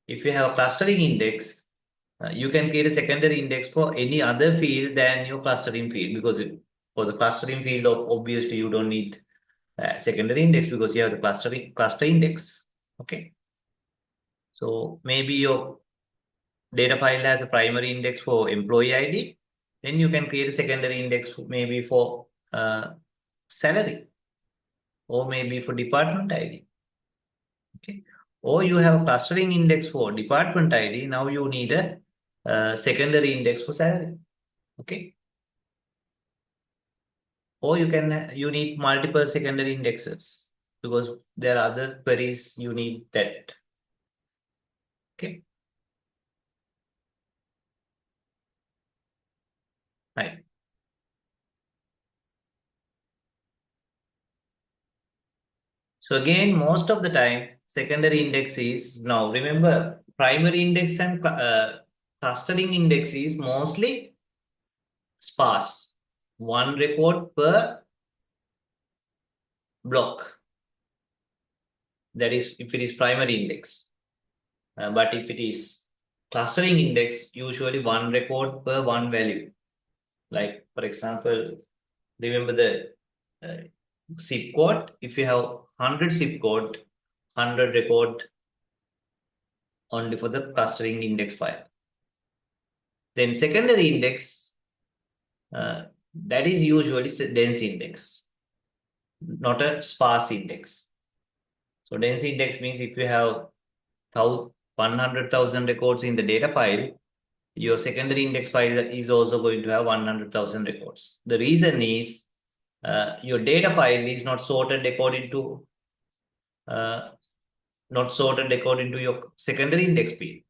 If you have a clustering index, you can create a secondary index for any other field than your clustering field, because for the clustering field, obviously you don't need secondary index because you have the cluster index. Okay. So maybe your data file has a primary index for employee ID, then you can create a secondary index maybe for salary, or maybe for department ID. Okay. Or you have a clustering index for department ID. Now you need a secondary index for salary. Okay. Or you need multiple secondary indexes because there are other queries you need that. Okay. Right. So again, most of the time, secondary index is, now remember, primary index and clustering index is mostly sparse. One record per block. That is if it is primary index. But if it is clustering index, usually one record per one value. Like, for example, remember the zip code. If you have 100 zip code, 100 record only for the clustering index file. Then secondary index, that is usually dense index, not a sparse index. So dense index means if you have 100,000 records in the data file, your secondary index file is also going to have 100,000 records. The reason is your data file is not sorted according to your secondary index field.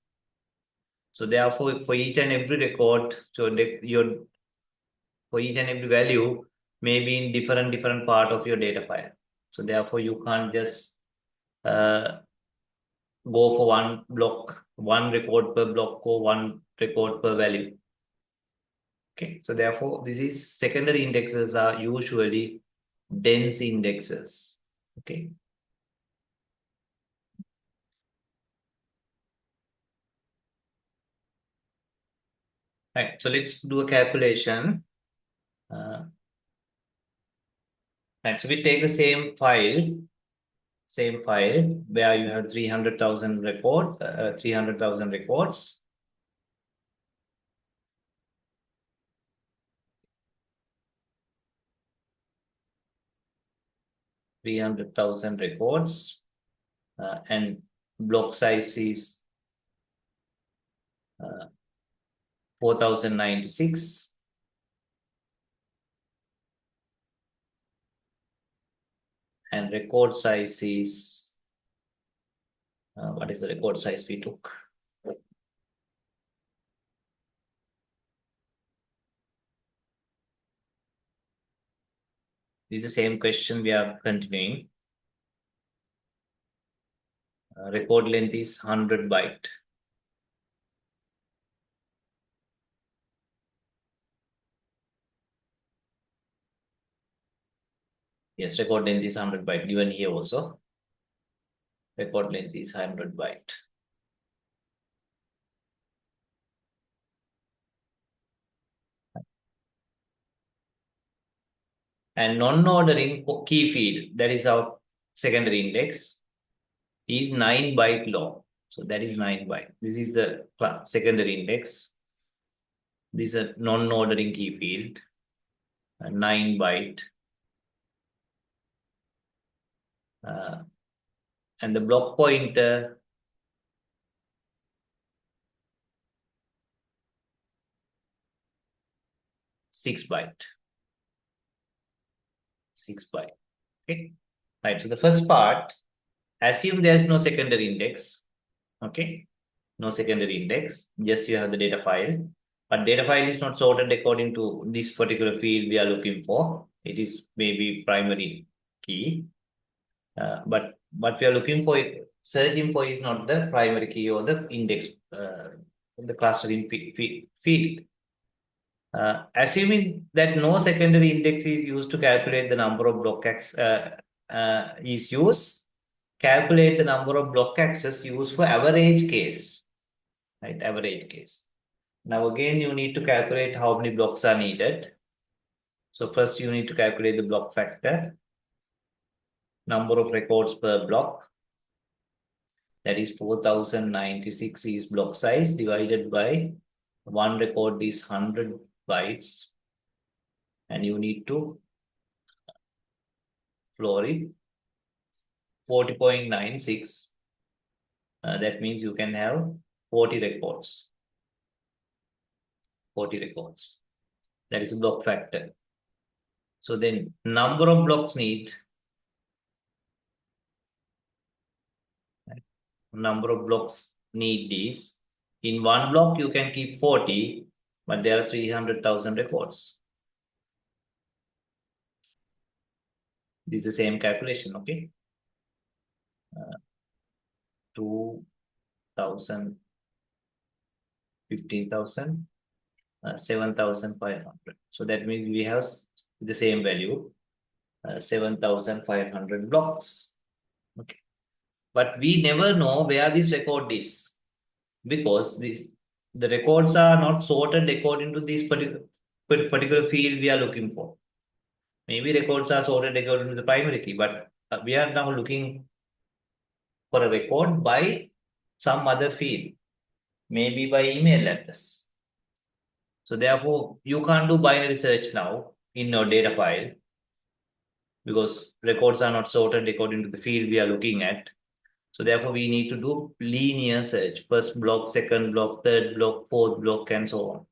So therefore, for each and every record, so for each and every value may be in different part of your data file. So therefore, you can't just go for one block, one record per block, or one record per value. Okay, so therefore, this is secondary indexes are usually dense indexes. Okay. Right, so let's do a calculation. And so we take the same file where you have 300,000 records. 300,000 records, and block size is 4096, and record size is what is the record size we took? This is the same question we are continuing. Record length is 100 byte. Yes, record length is 100 byte. Given here also, record length is 100 byte. And non-ordering key field, that is our secondary index, is 9 byte long. So that is 9 byte. This is the secondary index. This is a non-ordering key field, 9 byte. And the block pointer six byte. Okay. Right. So the first part, assume there's no secondary index. Okay. No secondary index. Just you have the data file. But data file is not sorted according to this particular field we are looking for. It is maybe primary key. But what we are looking for, searching for, is not the primary key or the index, the clustering field. Assuming that no secondary index is used to calculate the number of block calculate the number of block access used for average case, right? Average case. Now again, you need to calculate how many blocks are needed. So first you need to calculate the block factor, number of records per block. That is 4096 is block size divided by one record is 100 bytes. And you need to floor it 40.96. That means you can have 40 records. 40 records. That is a block factor. So then number of blocks need, is, in one block you can keep 40, but there are 300,000 records. This is the same calculation, okay? 2,000, 15,000, 7,500. So that means we have the same value, 7,500 blocks. Okay. But we never know where this record is, because the records are not sorted according to this particular field we are looking for. Maybe records are sorted according to the primary key, but we are now looking for a record by some other field, maybe by email address. So therefore, you can't do binary search now in your data file, because records are not sorted according to the field we are looking at. So therefore, we need to do linear search, first block, second block, third block, fourth block, and so on.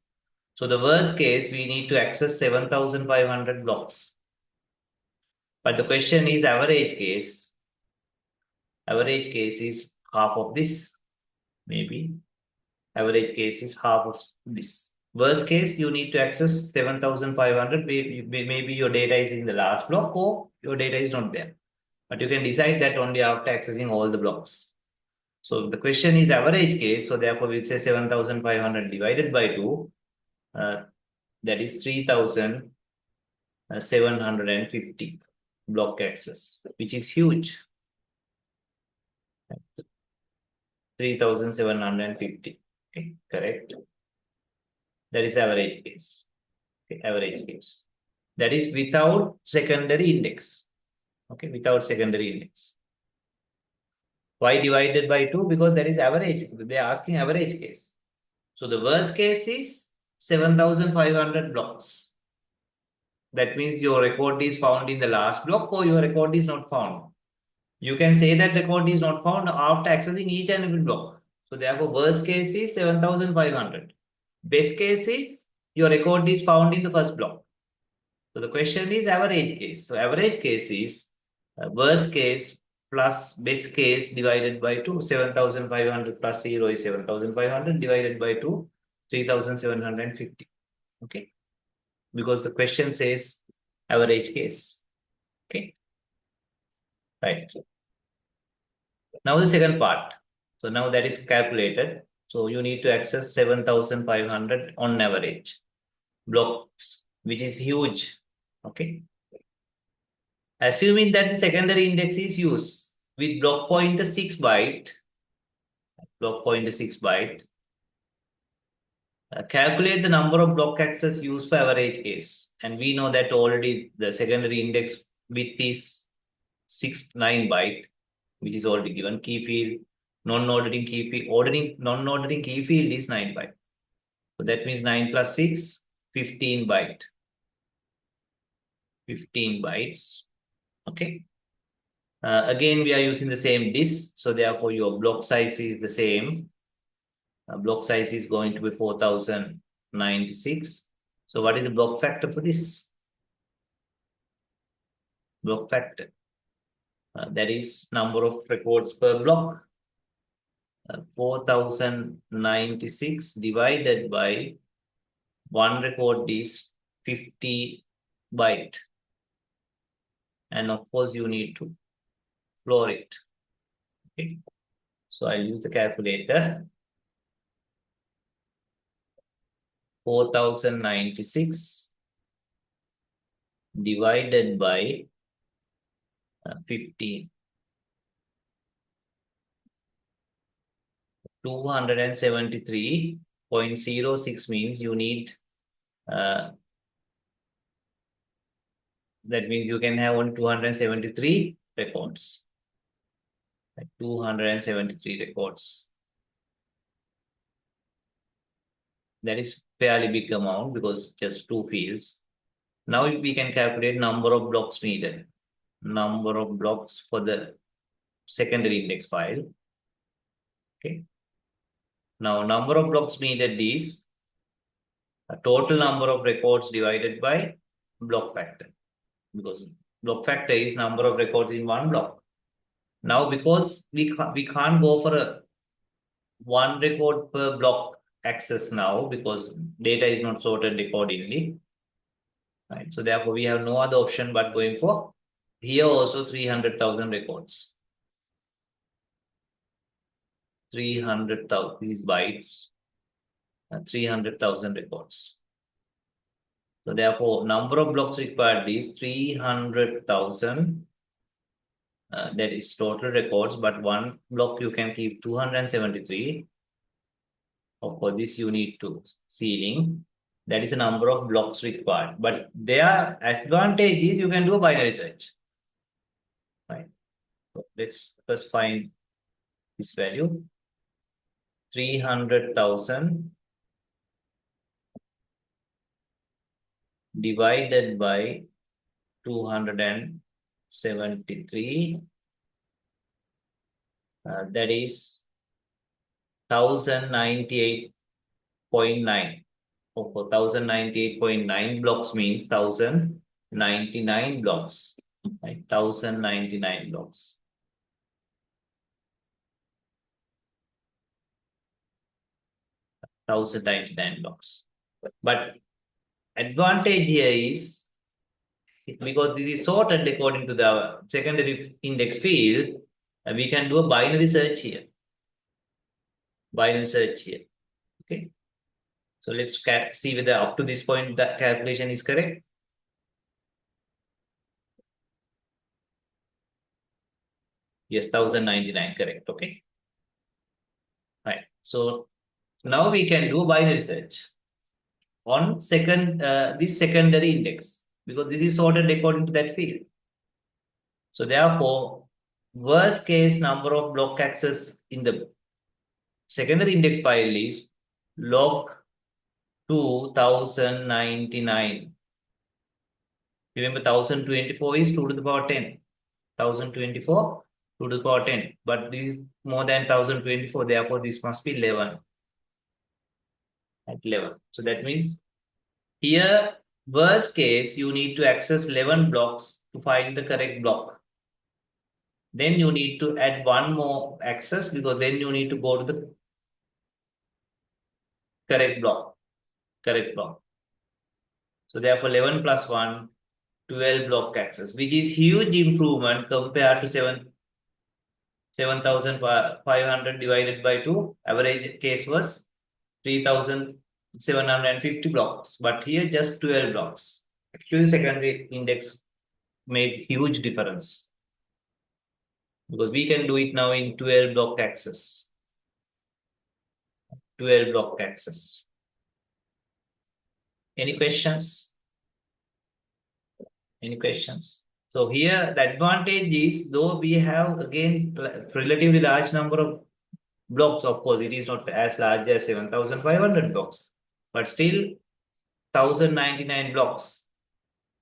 So the worst case, we need to access 7,500 blocks. But the question is average case. Average case is half of this, maybe. Average case is half of this. Worst case, you need to access 7,500. Maybe your data is in the last block or your data is not there. But you can decide that only after accessing all the blocks. So the question is average case. So therefore, we'll say 7,500 divided by 2. That is 3,750 block access, which is huge. 3,750. Okay, correct. That is average case. Okay, average case. That is without secondary index. Okay, without secondary index. Why divided by 2? Because that is average. They are asking average case. So the worst case is 7,500 blocks. That means your record is found in the last block or your record is not found. You can say that record is not found after accessing each and every block. So therefore, worst case is 7,500. Best case is your record is found in the first block. So the question is average case. So average case is worst case plus best case divided by 2. 7,500 plus 0 is 7,500 divided by 2, 3,750. Okay. Because the question says average case. Okay. Right. Now the second part. So now that is calculated. So you need to access 7,500 on average blocks, which is huge. Okay. Assuming that the secondary index is used with block pointer 6 byte, calculate the number of block access used for average case. And we know that already the secondary index width is 9 byte, which is already given. Key field, non-ordering key field, non-ordering key field is 9 byte. So that means 9 plus 6, 15 byte. 15 bytes. Okay. Again, we are using the same disk. So therefore, your block size is the same. Block size is going to be 4,096. So what is the block factor for this? Block factor. That is number of records per block. 4,096 divided by one record is 50 byte. And of course, you need to floor it. Okay. So I'll use the calculator. 4,096 divided by 15. 273.06 means you need, that means you can have only 273 records. 273 records. That is fairly big amount because just 2 fields. Now we can calculate number of blocks needed. Number of blocks for the secondary index file. Okay. Now number of blocks needed is a total number of records divided by block factor. Because block factor is number of records in one block. Now because we can't go for a one record per block access now because data is not sorted accordingly. Right. So therefore we have no other option but going for here also 300,000 records. 300,000 these bytes, 300,000 records. So therefore number of blocks required is 300,000. That is total records, but one block you can keep 273. For this you need to ceiling. That is the number of blocks required. But their advantage is you can do a binary search. Right. So let's first find this value. 300,000 divided by 273. That is 1,098.9. So 1,098.9 blocks means 1,099 blocks. Right? 1,099 blocks. 1,099 blocks. But advantage here is because this is sorted according to the secondary index field, we can do a binary search here. Binary search here. Okay. So let's see whether up to this point that calculation is correct. Yes, 1,099 correct. Okay. Right. So now we can do binary search on this secondary index. because this is sorted according to that field. So therefore, worst case number of block access in the secondary index file is log 2099. Remember 1024 is 2 to the power 10. 1024 2 to the power 10. But this is more than 1024, therefore this must be 11. At 11. So that means here, worst case, you need to access 11 blocks to find the correct block. Then you need to add one more access because then you need to go to the correct block. Correct block. So therefore 11 plus 1, 12 block access, which is huge improvement compared to 7,500 divided by 2. Average case was 3,750 blocks. But here just 12 blocks. Actually secondary index made huge difference. Because we can do it now in 12 block access. 12 block access. Any questions? Any questions? So here the advantage is, though we have again relatively large number of blocks, of course it is not as large as 7,500 blocks, but still 1,099 blocks,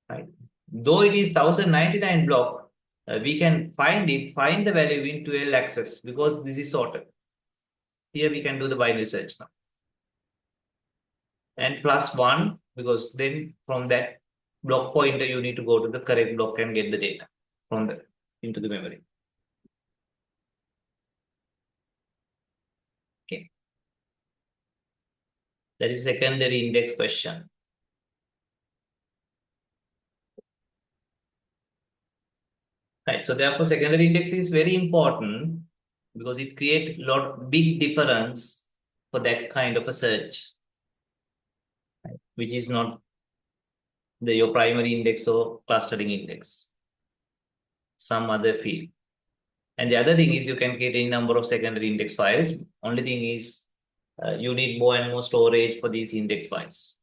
right? Though it is 1,099 block, we can find the value in 12 access because this is sorted. Here we can do the binary search now. And plus 1, because then from that block pointer you need to go to the correct block and get the data from the into the memory. Okay. That is secondary index question. Right. So therefore secondary index is very important because it creates big difference for that kind of a search, right, which is not your primary index or clustering index, some other field. And the other thing is you can get any number of secondary index files. Only thing is you need more and more storage for these index files.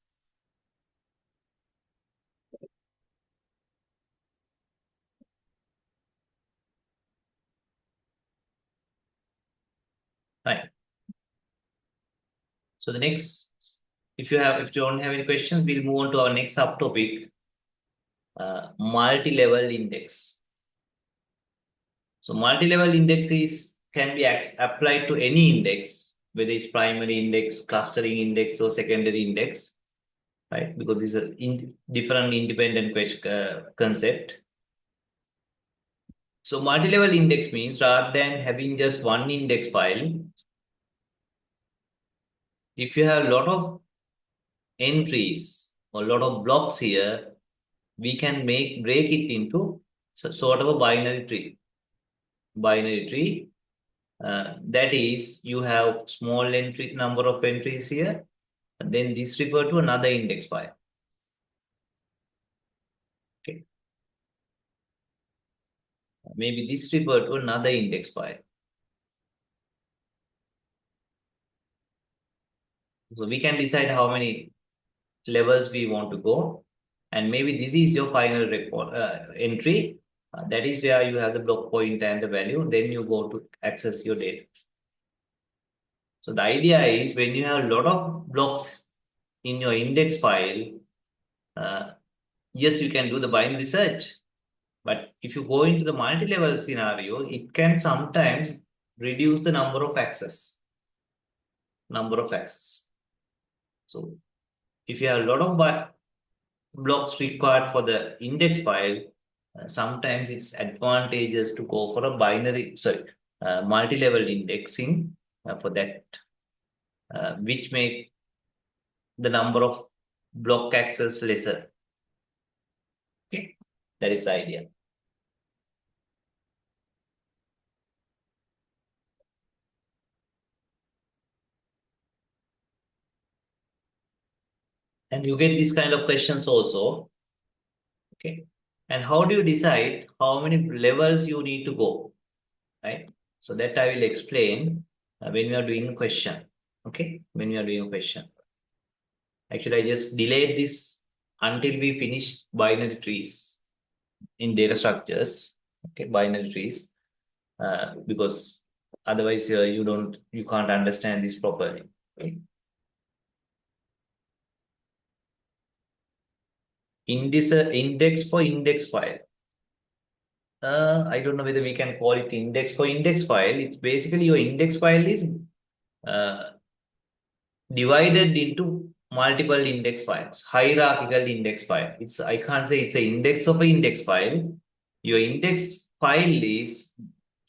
Right. So the next, if you don't have any questions, we'll move on to our next subtopic, multi-level index. So multi-level indexes can be applied to any index, whether it's primary index, clustering index, or secondary index, right? Because these are different independent concept. So multi-level index means rather than having just one index file, if you have a lot of entries or a lot of blocks here, we can break it into sort of a binary tree. Binary tree. That is, you have small number of entries here, and then this refer to another index file. Okay. Maybe this refer to another index file. So we can decide how many levels we want to go, and maybe this is your final entry. That is where you have the block pointer and the value. Then you go to access your data. So the idea is when you have a lot of blocks in your index file, yes, you can do the binary search. But if you go into the multi-level scenario, it can sometimes reduce the number of access. So if you have a lot of blocks required for the index file, sometimes it's advantageous to go for a multi-level indexing for that, which make the number of block access lesser. Okay, that is the idea. And you get these kind of questions also. Okay. And how do you decide how many levels you need to go? Right. So that I will explain when we are doing a question. Okay. When we are doing a question. Actually, I just delayed this until we finish binary trees in data structures. Okay, binary trees, because otherwise you can't understand this properly. Okay. Index for index file. I don't know whether we can call it index for index file. It's basically your index file is uh, divided into multiple index files, hierarchical index file. I can't say it's an index of an index file. Your index file is,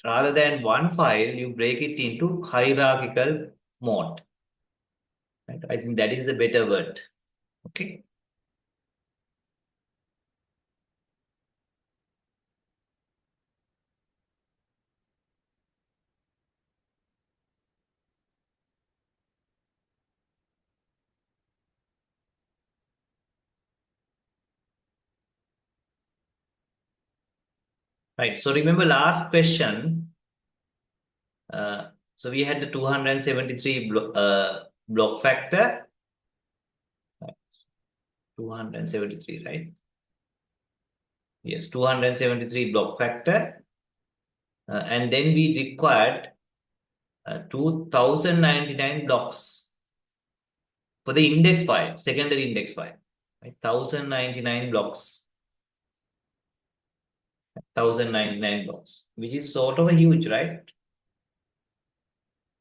rather than one file, you break it into hierarchical mode. Right? I think that is a better word. Okay. Right. So remember last question. So we had the 273 block factor. 273, right? Yes, 273 block factor. And then we required 2099 blocks for the index file, secondary index file. Right? 1099 blocks. 1099 blocks, which is sort of a huge, right?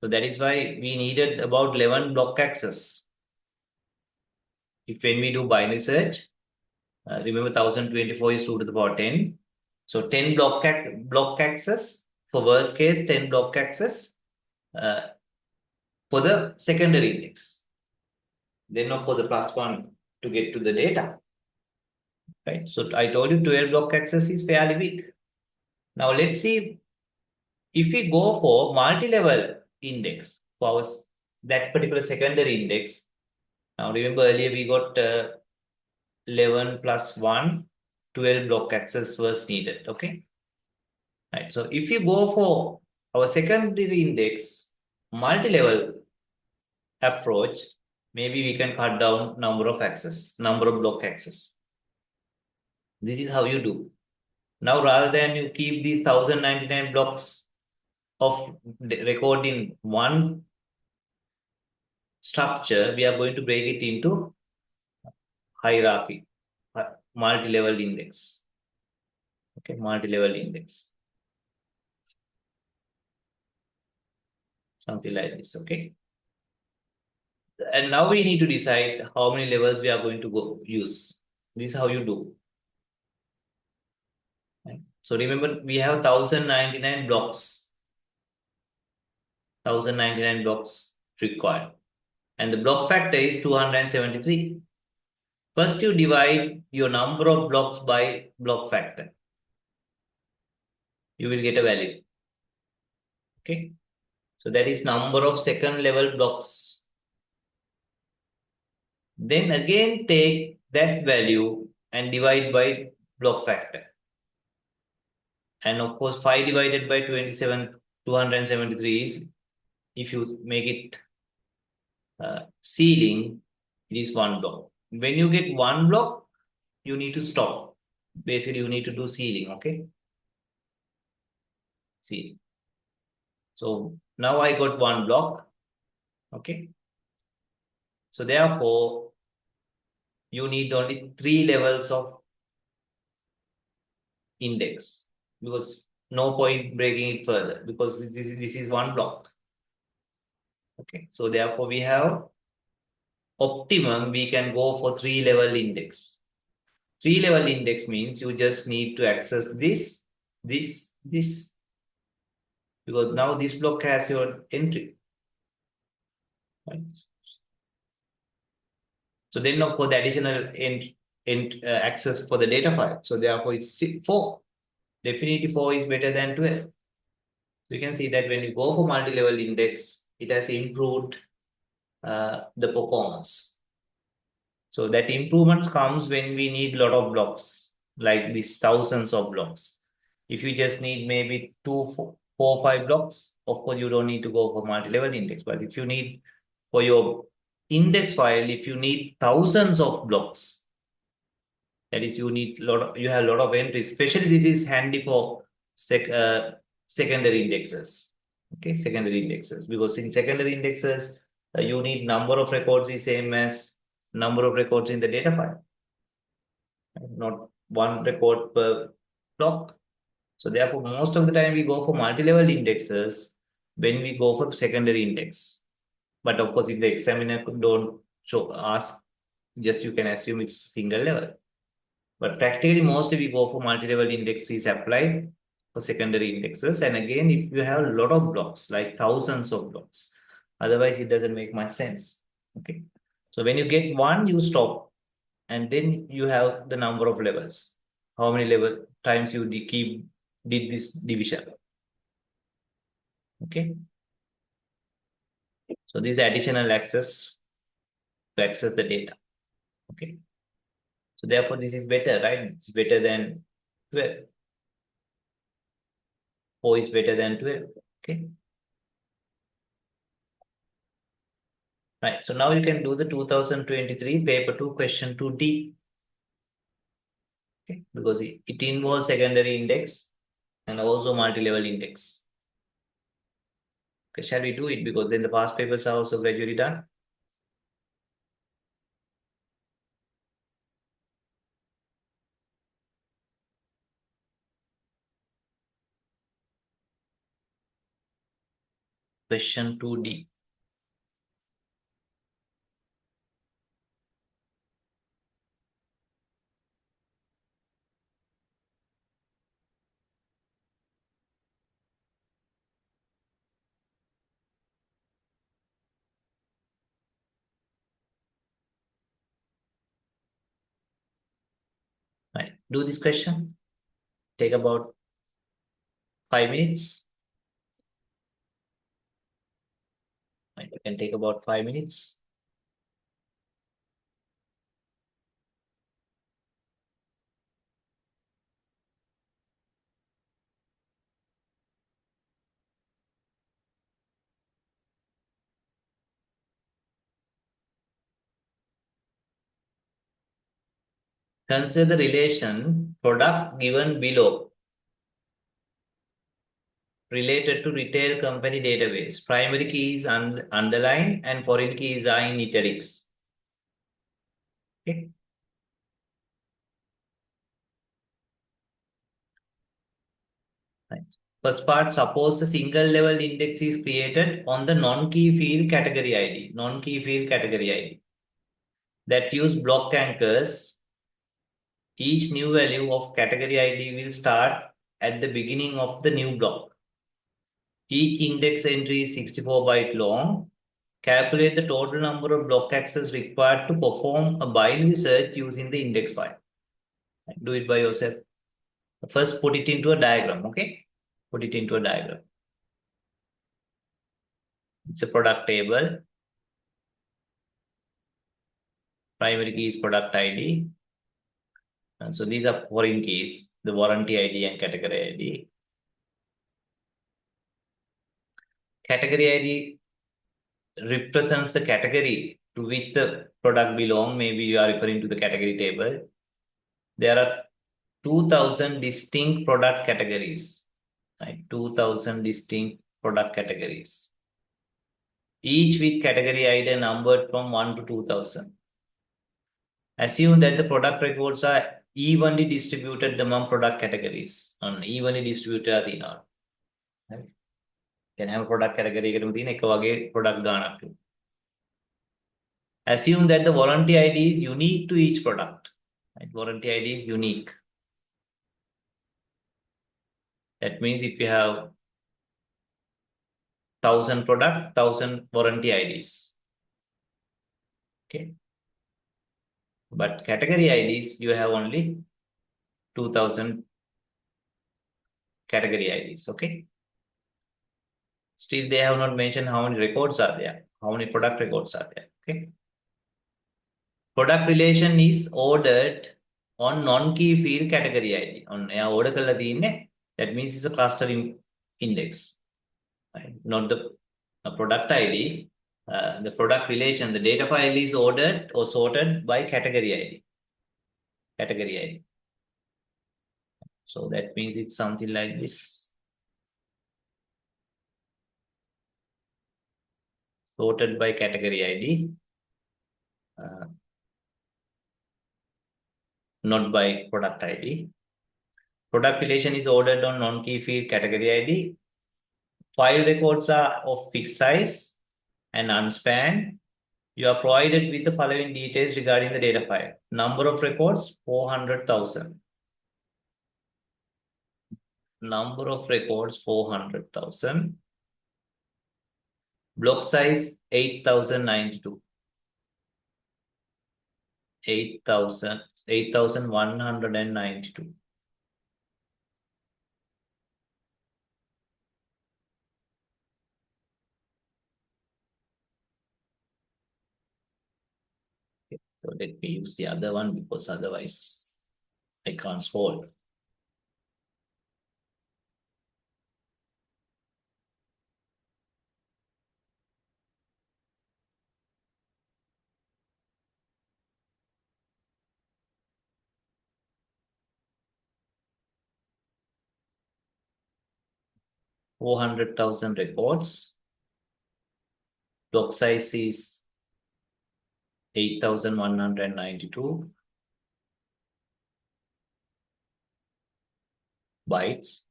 So that is why we needed about 11 block access. If when we do binary search, remember 1024 is 2 to the power 10. So 10 block access for worst case, 10 block access for the secondary index. Then of course the plus 1 to get to the data. Right. So I told you 12 block access is fairly big. Now let's see if we go for multi-level index for that particular secondary index. Now remember earlier we got 11 plus 1, 12 block access was needed. Okay. Right. So if you go for our secondary index multi-level approach, maybe we can cut down number of block access. This is how you do. Now, rather than you keep these 1099 blocks of record in one structure, we are going to break it into hierarchy, multi-level index. Okay, multi-level index. Something like this, okay? And now we need to decide how many levels we are going to use. This is how you do. Right? So remember, we have 1099 blocks. 1099 blocks required. And the block factor is 273. First, you divide your number of blocks by block factor. You will get a value. Okay. So that is number of second level blocks. Then again take that value and divide by block factor. And of course, 5 divided by 273 is, if you make it ceiling, it is 1 block. When you get 1 block, you need to stop. Basically, you need to do ceiling, okay? Ceiling. So now I got 1 block, okay? So therefore, you need only 3 levels of index, because no point breaking it further, because this is 1 block. Okay, so therefore we have optimum, we can go for 3 level index. 3 level index means you just need to access this, because now this block has your entry. Right? So then of course the additional access for the data file. So therefore it's 4. Definitely 4 is better than 12. You can see that when you go for multi-level index, it has improved the performance. So that improvements comes when we need a lot of blocks, like these thousands of blocks. If you just need maybe 4, 5 blocks, of course you don't need to go for multi-level index. But if you need for your index file, if you need thousands of blocks, That is, you have a lot of entries. Especially this is handy for secondary indexes. Okay, secondary indexes, because in secondary indexes you need number of records is same as number of records in the data file, not one record per block. So therefore, most of the time we go for multi-level indexes when we go for secondary index. But of course, if the examiner don't ask, just you can assume it's single level. But practically, mostly we go for multi-level index is applied for secondary indexes. And again, if you have a lot of blocks, like thousands of blocks, otherwise it doesn't make much sense. Okay. So when you get one, you stop, and then you have the number of levels. How many level times you did this division? Okay. So this is additional access to access the data. Okay. So therefore, this is better, right? It's better than 12. 4 is better than 12. Okay. Right. So now you can do the 2023 paper 2 question 2D. Okay. Because it involves secondary index and also multi-level index. Okay. Shall we do it? Because then the past papers are also gradually done. Question 2D. Right. Do this question. Take about 5 minutes. Right. You can take about 5 minutes. Consider the relation product given below related to retail company database. Primary key is underlined and foreign keys are in italics. Okay. Right. First part, suppose a single level index is created on the non-key field category ID, non-key field category ID that use block anchors. Each new value of category ID will start at the beginning of the new block. Each index entry is 64 byte long. Calculate the total number of block access required to perform a binary search using the index file. Do it by yourself. First, put it into a diagram, okay? Put it into a diagram. It's a product table. Primary key is product ID. And so these are foreign keys, the warranty ID and category ID. Category ID represents the category to which the product belongs. Maybe you are referring to the category table. There are 2000 distinct product categories, right? 2000 distinct product categories, each with category ID numbered from 1 to 2000. Assume that the product records are evenly distributed among product categories. Evenly distributed are the not. Right? Can have a product category product ගානක්. Assume that the warranty ID is unique to each product. Right? Warranty ID is unique. That means if you have 1000 product, 1000 warranty IDs. Okay. But category IDs, you have only 2000 category IDs. Okay. Still, they have not mentioned how many records are there, how many product records are there. Okay. Product relation is ordered on non-key field category ID. On order that means it's a clustering index, right? Not the product ID. The product relation, the data file is ordered or sorted by category ID. category ID. So that means it's something like this. Sorted by category ID, not by product ID. Product relation is ordered on non-key field category ID. File records are of fixed size and unspanned. You are provided with the following details regarding the data file. Number of records, 400,000. Number of records, 400,000. Block size, 8,092. 8,192. So let me use the other one because otherwise I can't solve. $400,000 records. Block size is 8,192 bytes.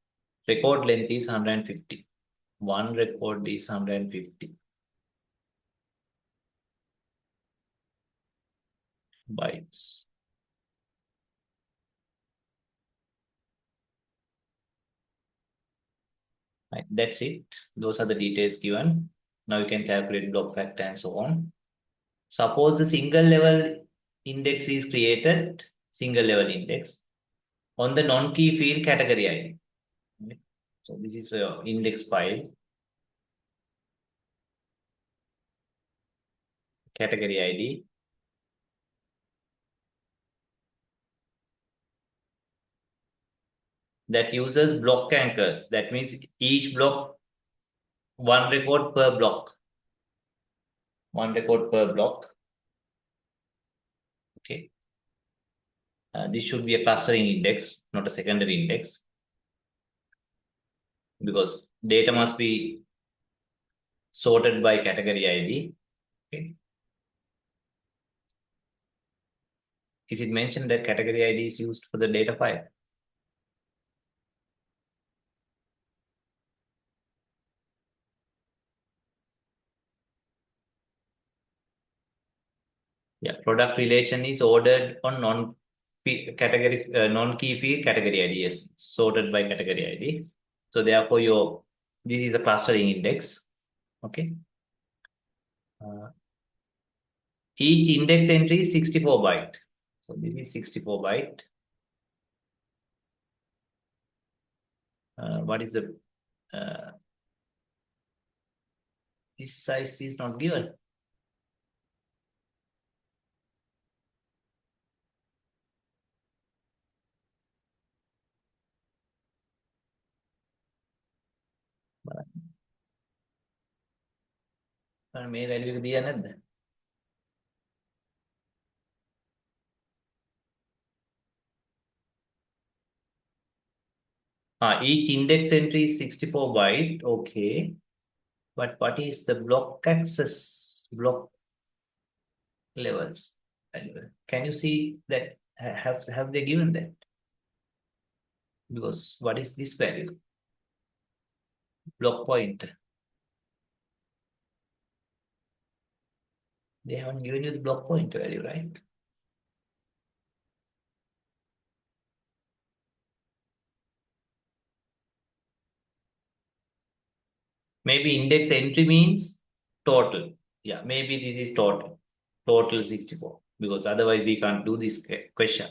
Record length is 150. One record is 150 bytes. Right, that's it. Those are the details given. Now you can calculate block factor and so on. Suppose the single level index is created, single level index, on the non-key field category ID. So this is your index file, category ID. That uses block anchors. That means each block, one record per block. One record per block. Okay. This should be a clustering index, not a secondary index. Because data must be sorted by category ID. Okay. Is it mentioned that category ID is used for the data file? Yeah, product relation is ordered on non-key field category ID. Yes, sorted by category ID. So therefore, this is a clustering index. Okay. Each index entry is 64 byte. So this is 64 byte. What is the this size is not given. මේ value එක දීලා නැද්ද? Each index entry is 64 byte. Okay. But what is the block access block levels? Can you see that? Have they given that? Because what is this value? Block pointer. They haven't given you the block pointer value, right? Maybe index entry means total. Yeah, maybe this is total. Total 64. Because otherwise we can't do this question.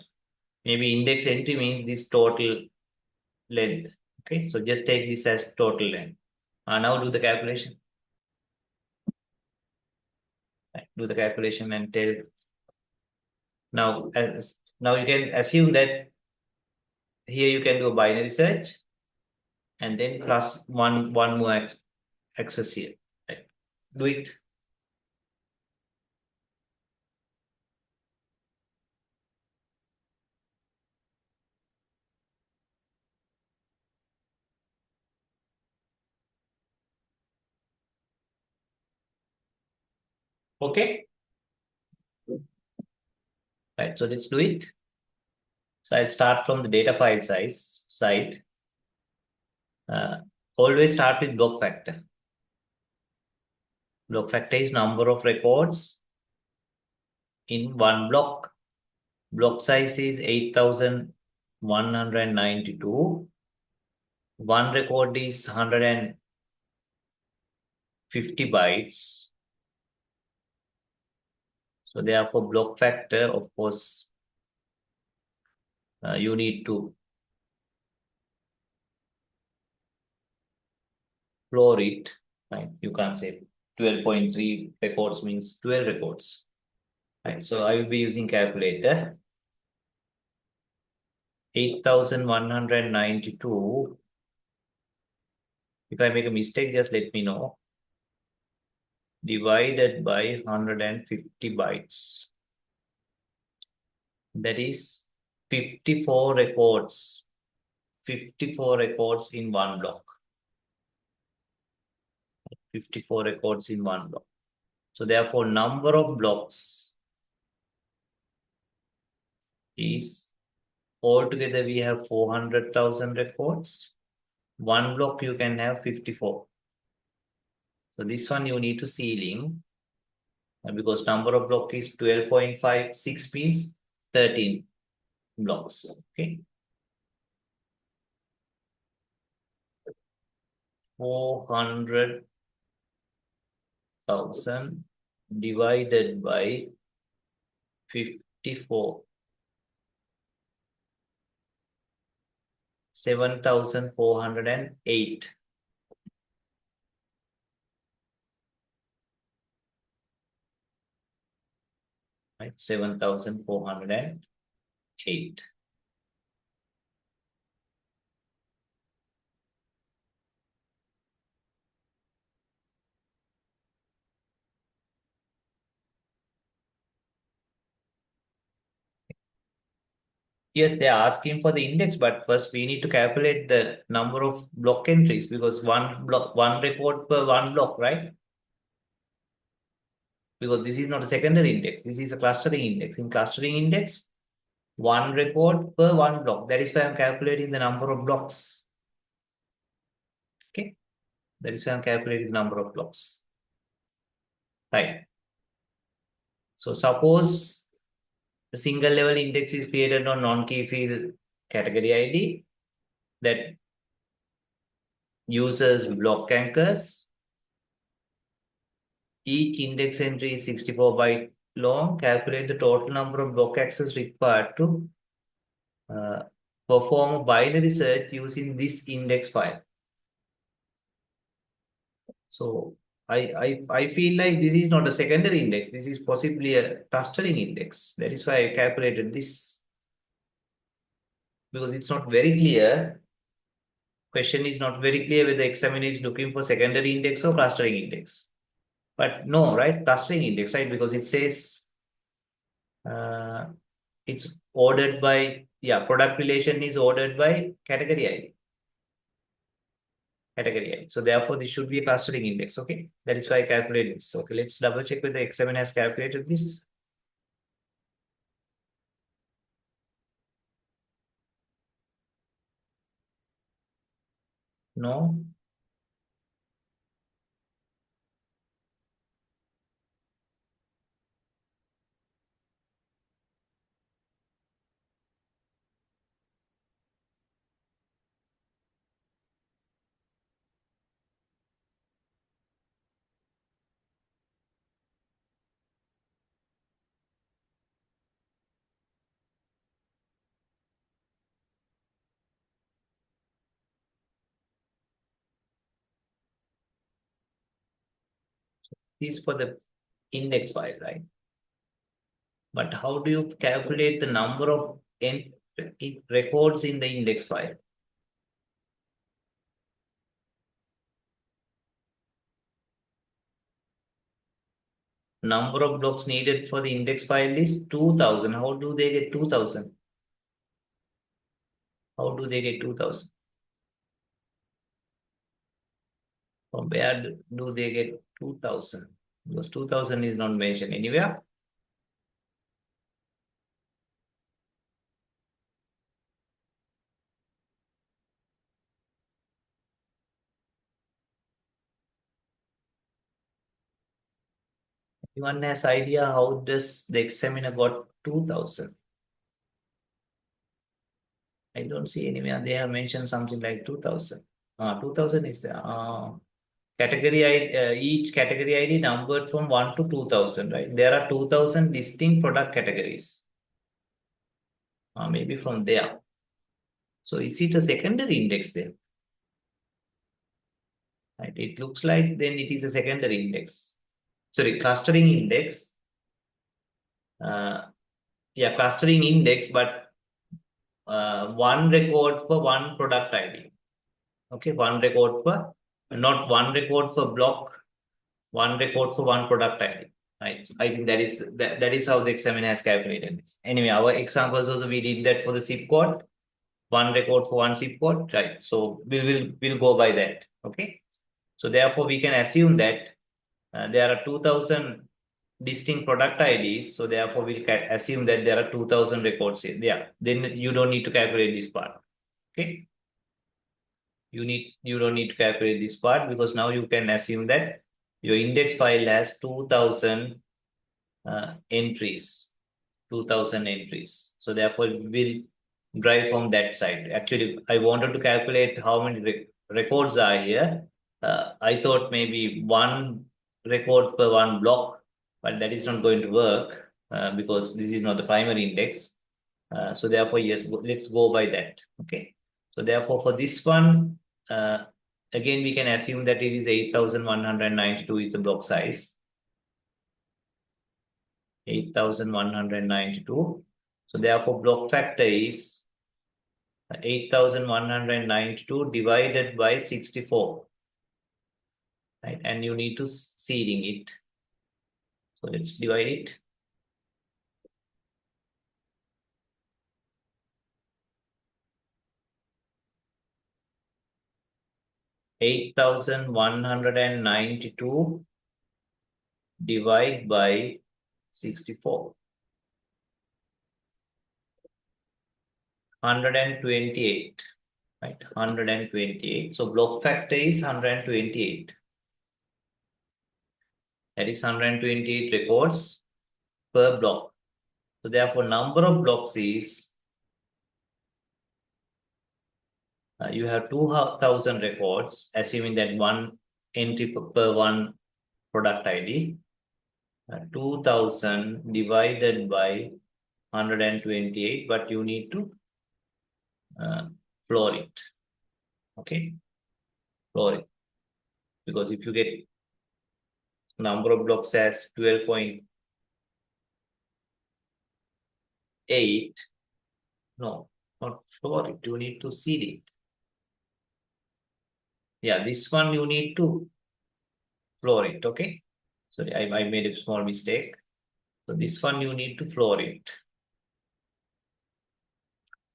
Maybe index entry means this total length. Okay, so just take this as total length. Now do the calculation. Right, do the calculation and tell. Now you can assume that here you can do a binary search and then plus one more access here. Right. Do it. Okay. Right. So let's do it. So I'll start from the data file size side. Uh, Always start with block factor. Block factor is number of records in one block. Block size is 8,192. One record is 150 bytes. So therefore, block factor, of course, you need to floor it. Right? You can't say 12.3 records means 12 records. Right? So I will be using calculator. 8,192. If I make a mistake, just let me know. Divided by 150 bytes. That is 54 records. 54 records in one block. 54 records in one block. So therefore, number of blocks is altogether we have 400,000 records. One block you can have 54. So this one you need to ceiling because number of block is 12.56 means 13 blocks. Okay. 400,000 divided by 54. 7,408. Right? 7,408. Yes, they are asking for the index, but first we need to calculate the number of block entries because one record per one block, right? Because this is not a secondary index, this is a clustering index. In clustering index, one record per one block. That is why I'm calculating the number of blocks. Okay, that is why I'm calculating the number of blocks. Right. So suppose the single level index is created on non-key field category ID that uses block anchors. Each index entry is 64 byte long. Calculate the total number of block access required to perform a binary search using this index file. So I feel like this is not a secondary index. This is possibly a clustering index. That is why I calculated this. Because it's not very clear. Question is not very clear whether the examiner is looking for secondary index or clustering index. But no, right? Clustering index, right? Because it says uh, it's ordered by, yeah, product relation is ordered by category ID. Category ID. So therefore, this should be a clustering index. Okay. That is why I calculated this. Okay, let's double check whether examiner has calculated this. No. This is for the index file, right? But how do you calculate the number of records in the index file? Number of blocks needed for the index file is 2,000. How do they get 2,000? How do they get 2,000? From where do they get 2,000? Because 2000 is not mentioned anywhere. Anyone has idea how does the examiner got 2000? I don't see anywhere. They have mentioned something like 2000. 2000 is there. Category ID, each category ID numbered from 1 to 2000, right? There are 2000 distinct product categories. Maybe from there. So is it a secondary index there? Right? It looks like then it is a secondary index. Sorry, clustering index. Yeah, clustering index, but one record for one product ID. Okay, one record for, not one record for block, one record for one product ID. Right. I think that is how the examiner has calculated this. Anyway, our examples also we did that for the zip code, one record for one zip code, right? So we'll go by that. Okay. So therefore, we can assume that there are 2000 distinct product IDs. So therefore, we can assume that there are 2000 records here. Yeah. Then you don't need to calculate this part. Okay. You don't need to calculate this part because now you can assume that your index file has 2000 entries, 2000 entries. So therefore, we'll drive from that side. Actually, I wanted to calculate how many records are here. I thought maybe one record per one block, but that is not going to work because this is not the primary index. So therefore, yes, let's go by that. Okay. So therefore, for this one, again, we can assume that it is 8192 is the block size. 8192. So therefore, block factor is 8192 divided by 64. Right? And you need to seeding it. So let's divide it. (8,192) divide by 64. 128. Right? 128. So block factor is 128. That is 128 records per block. So therefore, number of blocks is you have 2000 records, assuming that one entry per one product ID. 2000 divided by 128, but you need to floor it. Okay, floor it. Because if you get number of blocks as 12.8, no, not floor it, you need to seed it. Yeah, this one you need to floor it. Okay, sorry, I made a small mistake. So this one you need to floor it.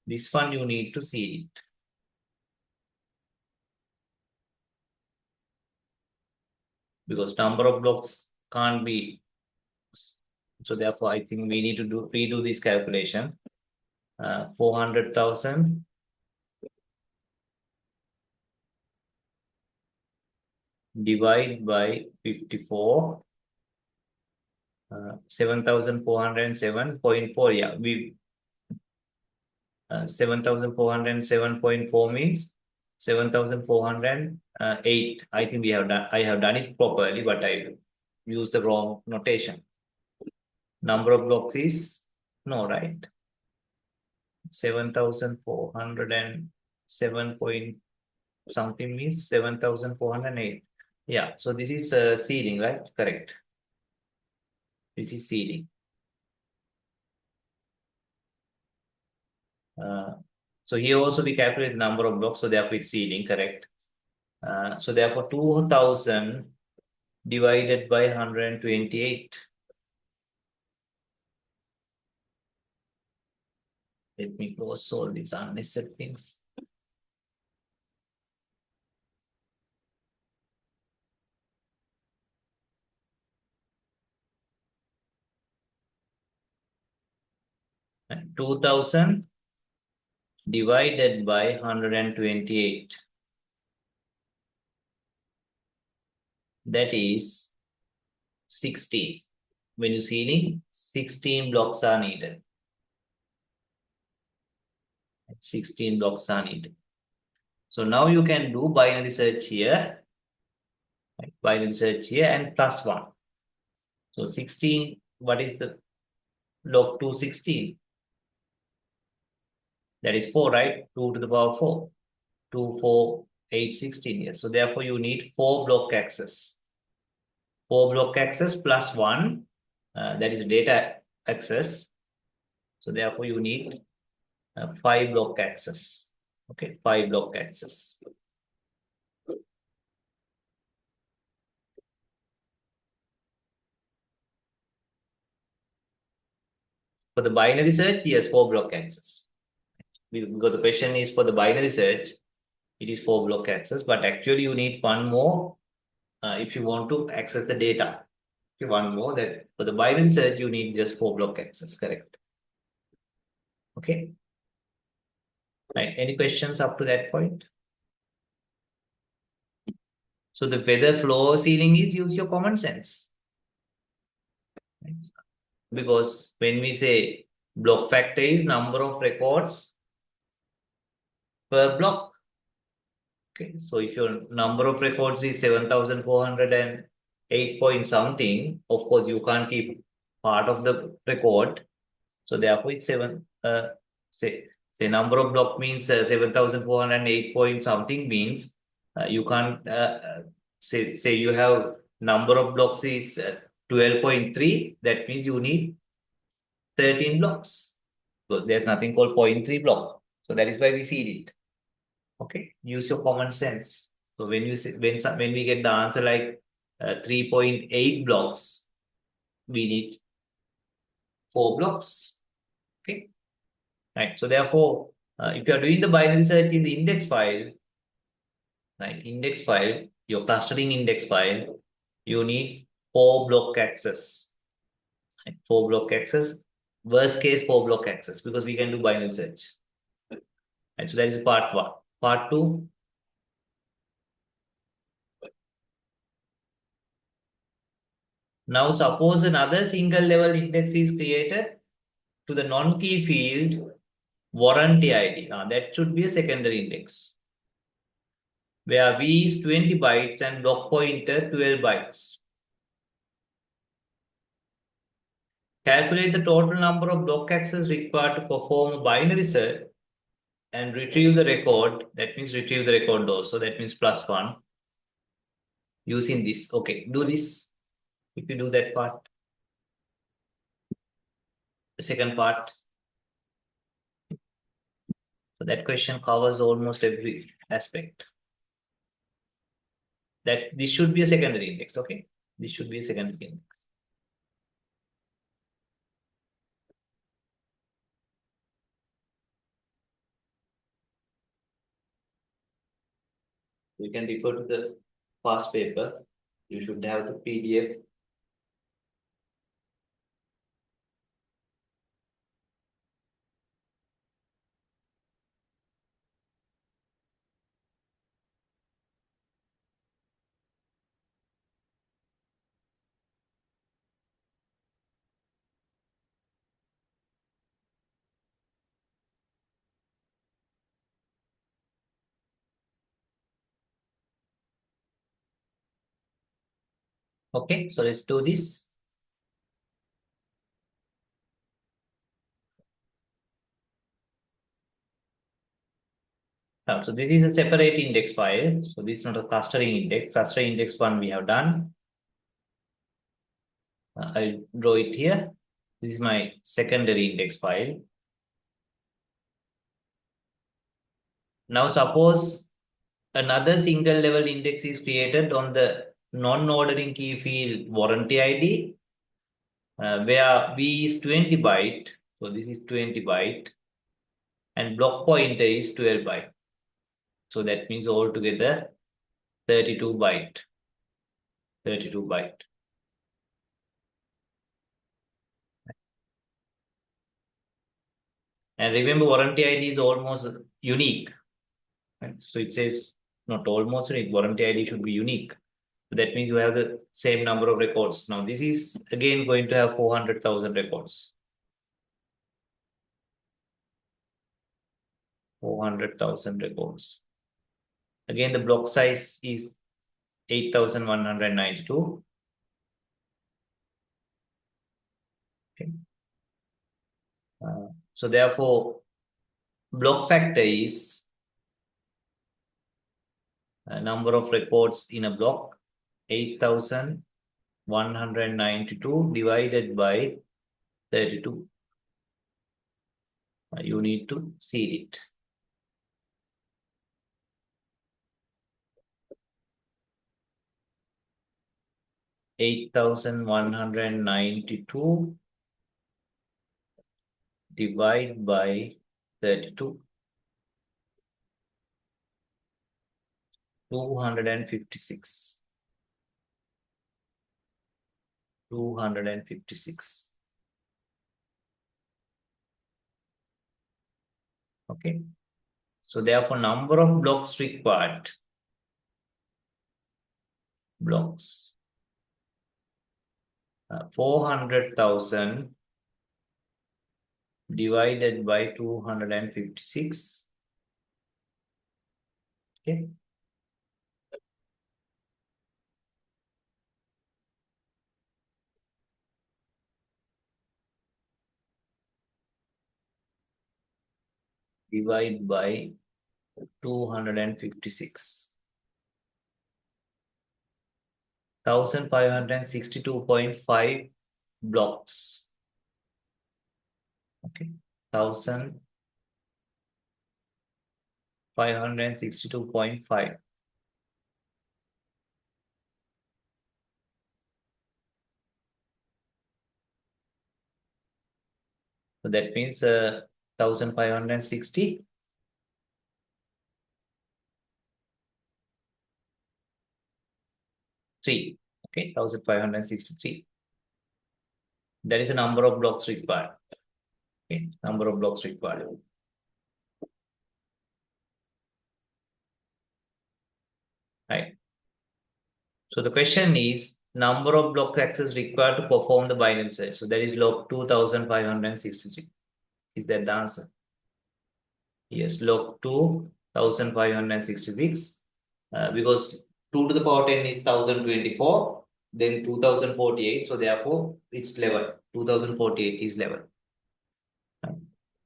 This one you need to seed it. Because number of blocks can't be. So therefore, I think we need to redo this calculation. 400,000 divide by 54. 7,407.4. Yeah, we 7,407.4 means 7,408. I think we have done. I have done it properly, but I used the wrong notation. Number of blocks is no, right? 7,407 point something means 7,408. Yeah, so this is seeding, right? Correct. This is seeding. So here also we calculate the number of blocks, so therefore it's seeding, correct? So therefore 2000 divided by 128. Let me close all these unnecessary things. 2000 divided by 128. That is 16. When you ceiling, 16 blocks are needed. 16 blocks are needed. So now you can do binary search here. Binary search here and plus 1. So 16, what is the log 216? That is 4, right? 2 to the power 4. 2, 4, 8, 16. Yes. So therefore you need 4 block access. 4 block access plus 1. That is data access. So therefore you need 5 block access. Okay, 5 block access. For the binary search, yes, 4 block access. Because the question is for the binary search, it is 4 block access, but actually you need one more if you want to access the data. If you want more, that for the binary search, you need just 4 block access, correct? Okay. Right. Any questions up to that point? So the feather floor ceiling is use your common sense. Right? Because when we say block factor is number of records per block. Okay, so if your number of records is 7,408 point something, of course you can't keep part of the record. So therefore it's say number of block means 7,408 point something means you can't say you have number of blocks is 12.3. That means you need 13 blocks. So there's nothing called 0.3 block. So that is why we see it. Okay, use your common sense. So when you say, when we get the answer like 3.8 blocks, we need 4 blocks. Okay, right. So therefore, if you are doing the binary search in the index file, right, index file, your clustering index file, you need 4 block access. Right? 4 block access. Worst case 4 block access because we can do binary search. Right, so that is part 1. Part 2. Now suppose another single level index is created to the non-key field warranty ID. That should be a secondary index where V is 20 bytes and block pointer 12 bytes. Calculate the total number of block access required to perform a binary search and retrieve the record. That means retrieve the record also. That means plus 1 using this. Okay, do this. If you do that part, the second part. So that question covers almost every aspect. That this should be a secondary index. Okay, this should be a secondary index. You can refer to the past paper. You should have the PDF. Okay, so let's do this. So this is a separate index file. So this is not a clustering index. Clustering index one we have done. I'll draw it here. This is my secondary index file. Now suppose another single level index is created on the non-ordering key field warranty ID, where V is 20 byte. So this is 20 byte and block pointer is 12 byte. So that means altogether 32 byte. 32 byte. And remember, warranty ID is almost unique. Right? So it says not almost unique, warranty ID should be unique. So that means you have the same number of records. Now this is again going to have 400,000 records. 400,000 records. Again, the block size is 8,192. Okay. So therefore, block factor is number of records in a block, 8,192 divided by 32. You need to see it. (8,192) divide by 32. 256. 256. Okay. So therefore, number of blocks required. Blocks. 400,000 divided by 256. Okay. Divide by 256. 1,562.5 blocks. Okay. 1,562.5. So that means 1,560. Okay, 1,563. That is the number of blocks required. Okay, number of blocks required. Right. So the question is number of block access required to perform the binary search. So that is log 2,563. Is that the answer? Yes, log 2,566. Because 2 to the power 10 is 1,024, then 2,048. So therefore, it's 11. 2,048 is 11.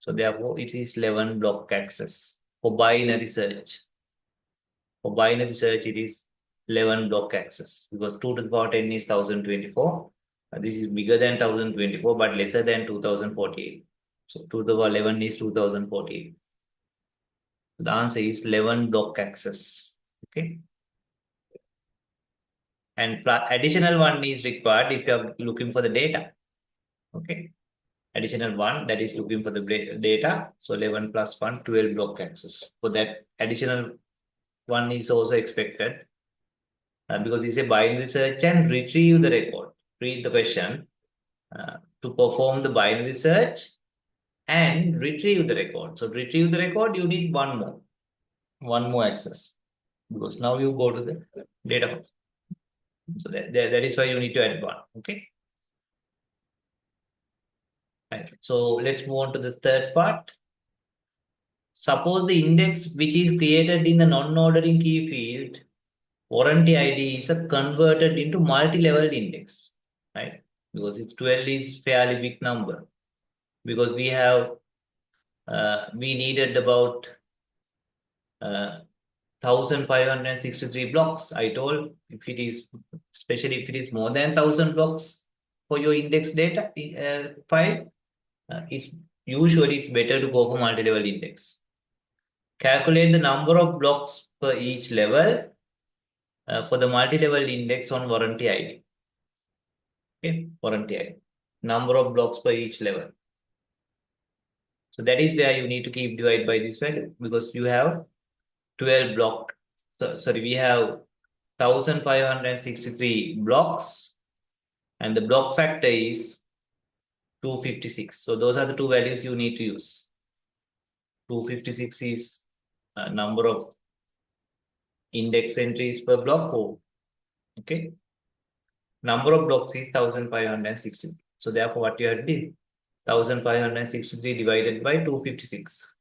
So therefore, it is 11 block access for binary search. For binary search, it is 11 block access because 2 to the power 10 is 1,024. This is bigger than 1,024, but lesser than 2,048. So 2 to the power 11 is 2,048. The answer is 11 block access. Okay. And additional one is required if you are looking for the data. Okay. Additional one that is looking for the data. So 11 plus 1, 12 block access. For that additional one is also expected because it's a binary search and retrieve the record. Read the question to perform the binary search and retrieve the record. So retrieve the record, you need one more access because now you go to the data. So that is why you need to add one. Okay. Right. So let's move on to the third part. Suppose the index which is created in the non-ordering key field, warranty ID is converted into multi-level index, right? Because it's 12 is fairly big number. Because we have, we needed about 1,563 blocks. I told if it is, especially if it is more than 1,000 blocks for your index data file, it's better to go for multi-level index. Calculate the number of blocks per each level for the multi-level index on warranty ID. Okay, warranty ID. Number of blocks per each level. So that is where you need to keep divide by this value because you have 12 block. So, sorry, we have 1,563 blocks and the block factor is 256. So those are the two values you need to use. 256 is number of index entries per block. Okay. Number of blocks is 1560. So therefore, what you have to do? 1563 divided by 256.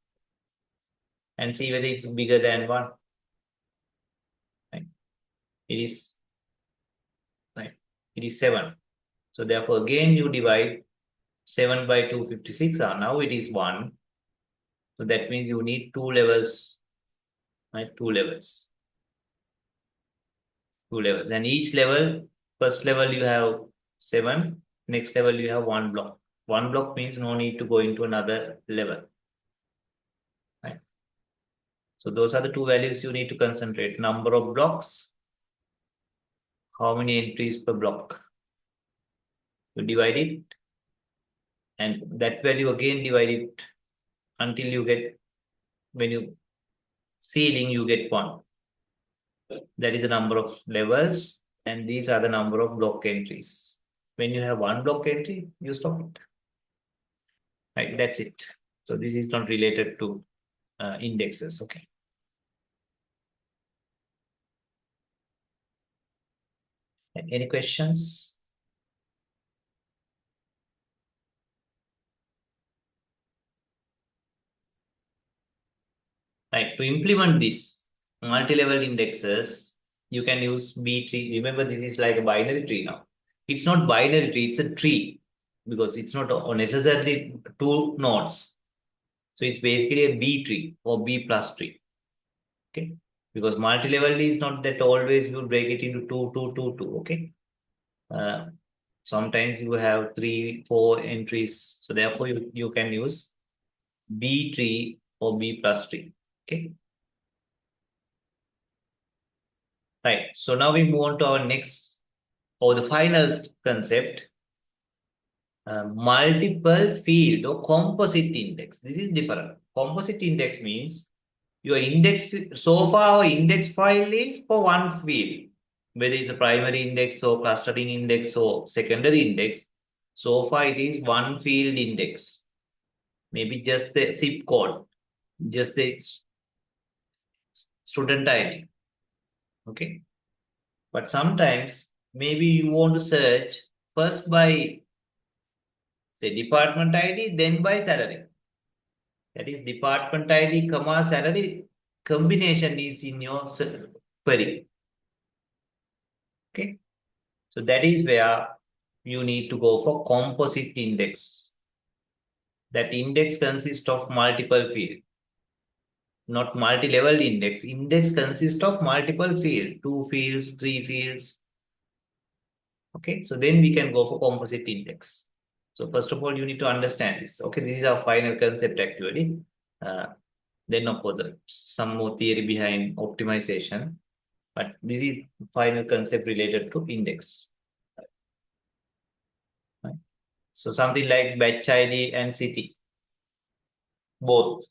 And see whether it's bigger than 1. Right? It is, right? It is 7. So therefore, again you divide 7 by 256. Now it is 1. So that means you need 2 levels. Right? 2 levels. 2 levels. And each level, first level you have 7. Next level you have 1 block. 1 block means no need to go into another level. Right? So those are the 2 values you need to concentrate. Number of blocks. How many entries per block? You divide it. And that value again divide it until you get, when you ceiling, you get 1. That is the number of levels. And these are the number of block entries. When you have 1 block entry, you stop it. Right, that's it. So this is not related to indexes. Okay. Any questions? Right. To implement this multi-level indexes, you can use B tree. Remember, this is like a binary tree now. It's not binary tree, it's a tree because it's not necessarily 2 nodes. So it's basically a B tree or B plus tree. Okay. Because multi-level is not that always you break it into 2, 2, 2, 2. Okay. Sometimes you have 3, 4 entries. So therefore you can use B tree or B plus tree. Okay. Right. So now we move on to our next or the final concept, multiple field or composite index. This is different. Composite index means your index, so far our index file is for one field, whether it's a primary index or clustering index or secondary index. So far it is one field index. Maybe just the zip code, just the student ID. Okay. But sometimes maybe you want to search first by, say, department ID, then by salary. That is department ID, comma, salary combination is in your query. Okay. So that is where you need to go for composite index. That index consists of multiple fields, not multi-level index. Index consists of multiple fields, 2 fields, 3 fields. Okay, so then we can go for composite index. So first of all, you need to understand this. Okay, this is our final concept actually. Then of course, some more theory behind optimization. But this is final concept related to index. Right? So something like batch ID and city. Both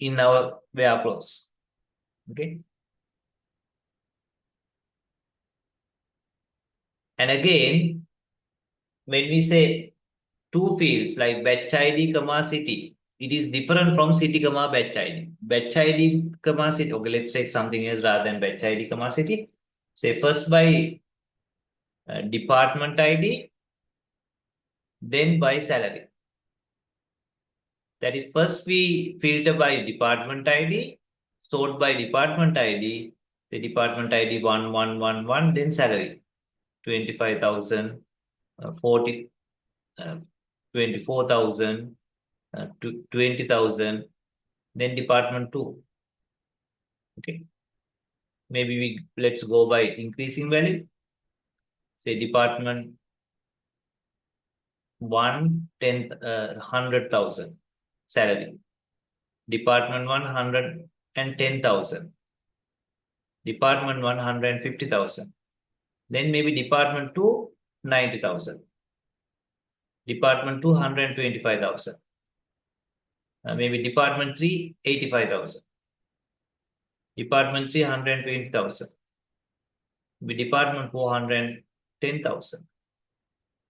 in our workflows. Okay. And again, when we say 2 fields like batch ID, comma city, it is different from city, comma batch ID. Batch ID, comma city. Okay, let's take something else rather than batch ID, comma city. Say first by department ID, then by salary. That is, first we filter by department ID, sort by department ID, the department ID 1111, then salary 25,000, 40, 24,000, 20,000, then department 2. Okay. Maybe let's go by increasing value. Say department 1, 100,000 salary. Department 110,000. Department 150,000. Then maybe department 2, 90,000. Department 2, 125,000. Maybe department 3, 85,000. Department 3, 120,000. Maybe department 4, 110,000.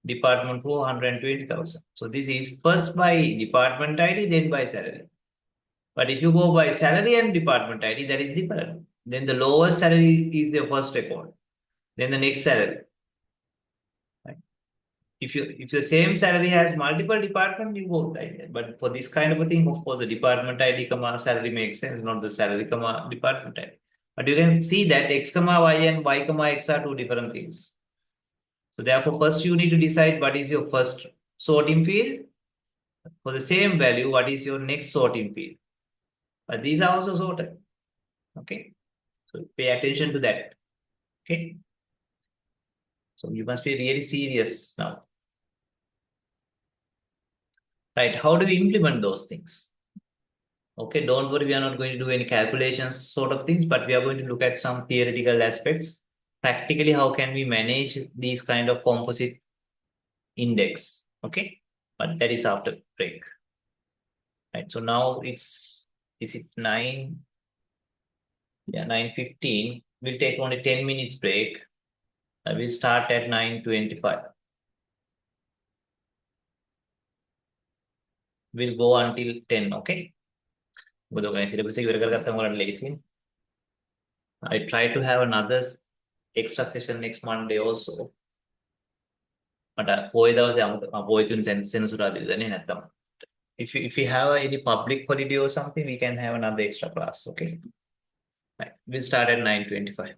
Department for 120,000. So this is first by department ID, then by salary. But if you go by salary and department ID, that is different. Then the lowest salary is the first record. Then the next salary. Right? If the same salary has multiple department, you go like that. But for this kind of a thing, of course, the department ID comma salary makes sense, not the salary comma department ID. But you can see that X comma Y and Y comma X are two different things. So therefore, first you need to decide what is your first sorting field. For the same value, what is your next sorting field? But these are also sorted. Okay. So pay attention to that. Okay. So you must be really serious now. Right. How do we implement those things? Okay. Don't worry. We are not going to do any calculations sort of things, but we are going to look at some theoretical aspects. Practically, how can we manage these kind of composite index? Okay. But that is after break. Right. So now is it 9? Yeah, 9:15. We'll take only 10 minutes break. We'll start at 9:25. We'll go until 10, okay? මොකද ඔයගොල්ලෝ syllabus එක ඉවර කරගත්තම ඔයාලට ලේසියි. I try to have another extra session next Monday also. මට පොයි දවසේ පොයි තුන් සෙනසුරාදා දෙන්නේ නැත්තම්. If you have any public holiday or something, we can have another extra class, okay? Right. We'll start at 9:25.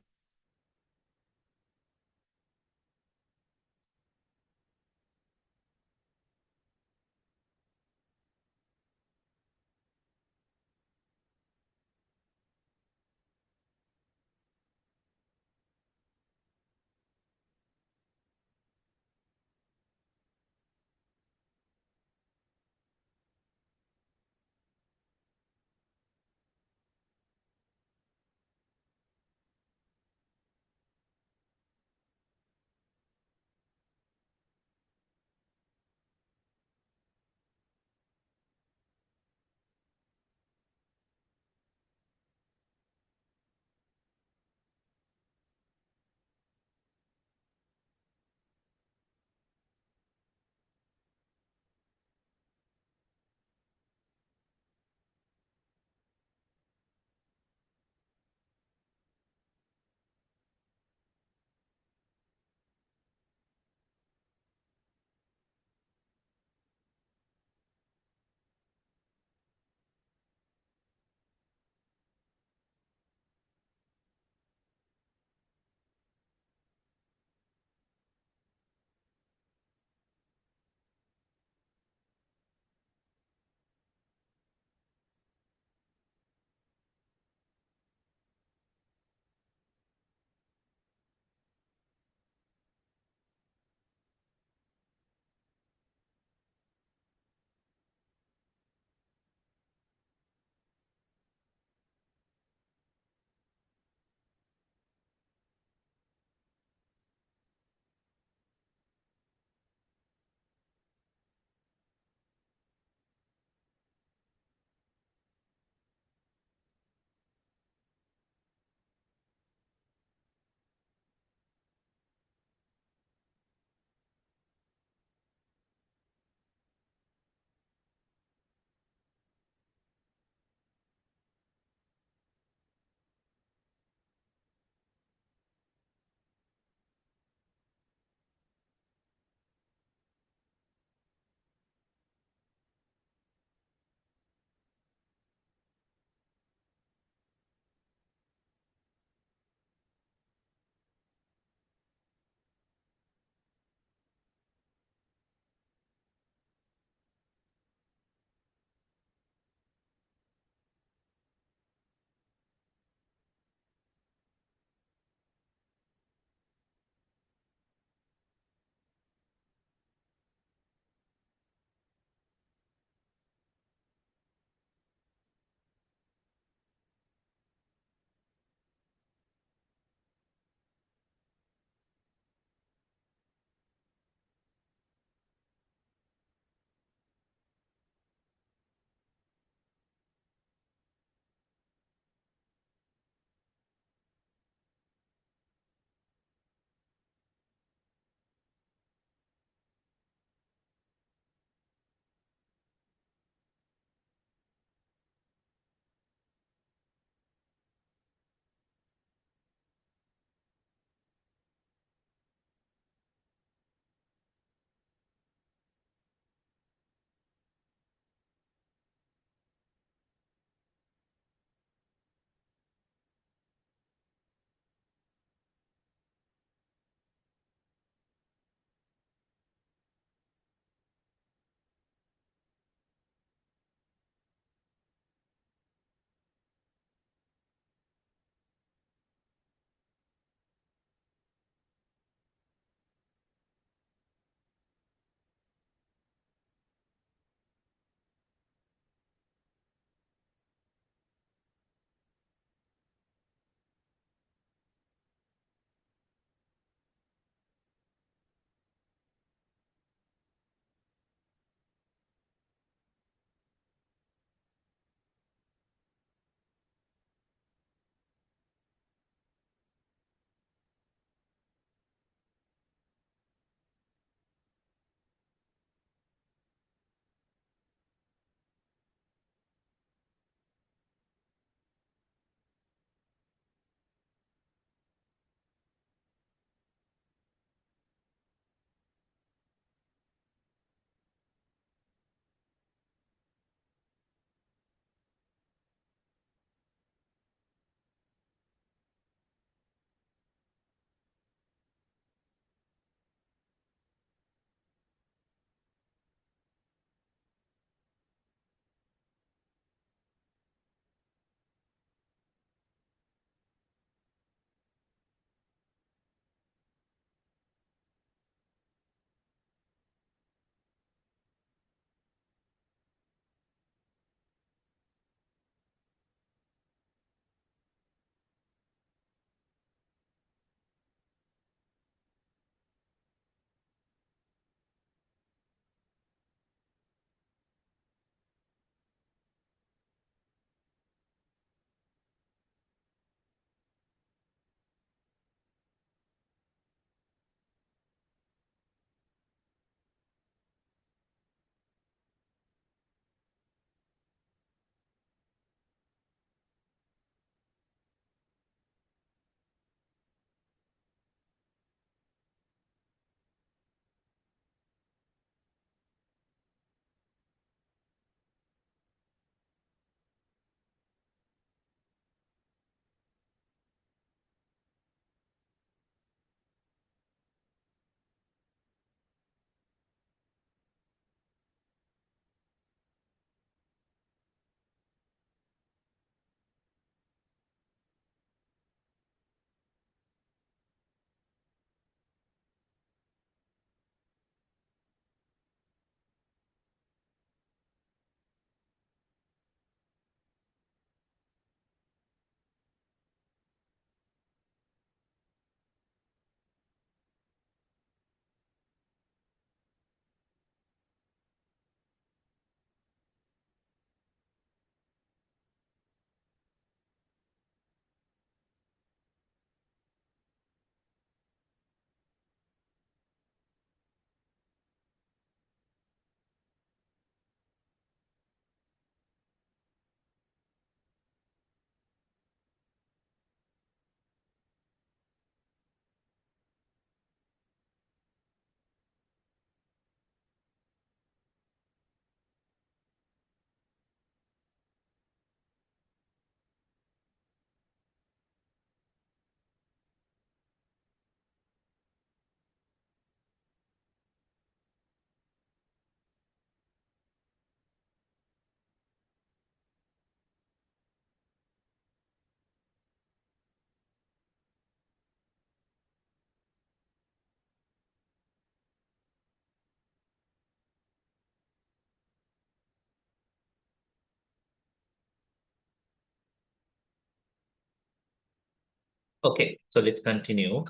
Okay, so let's continue.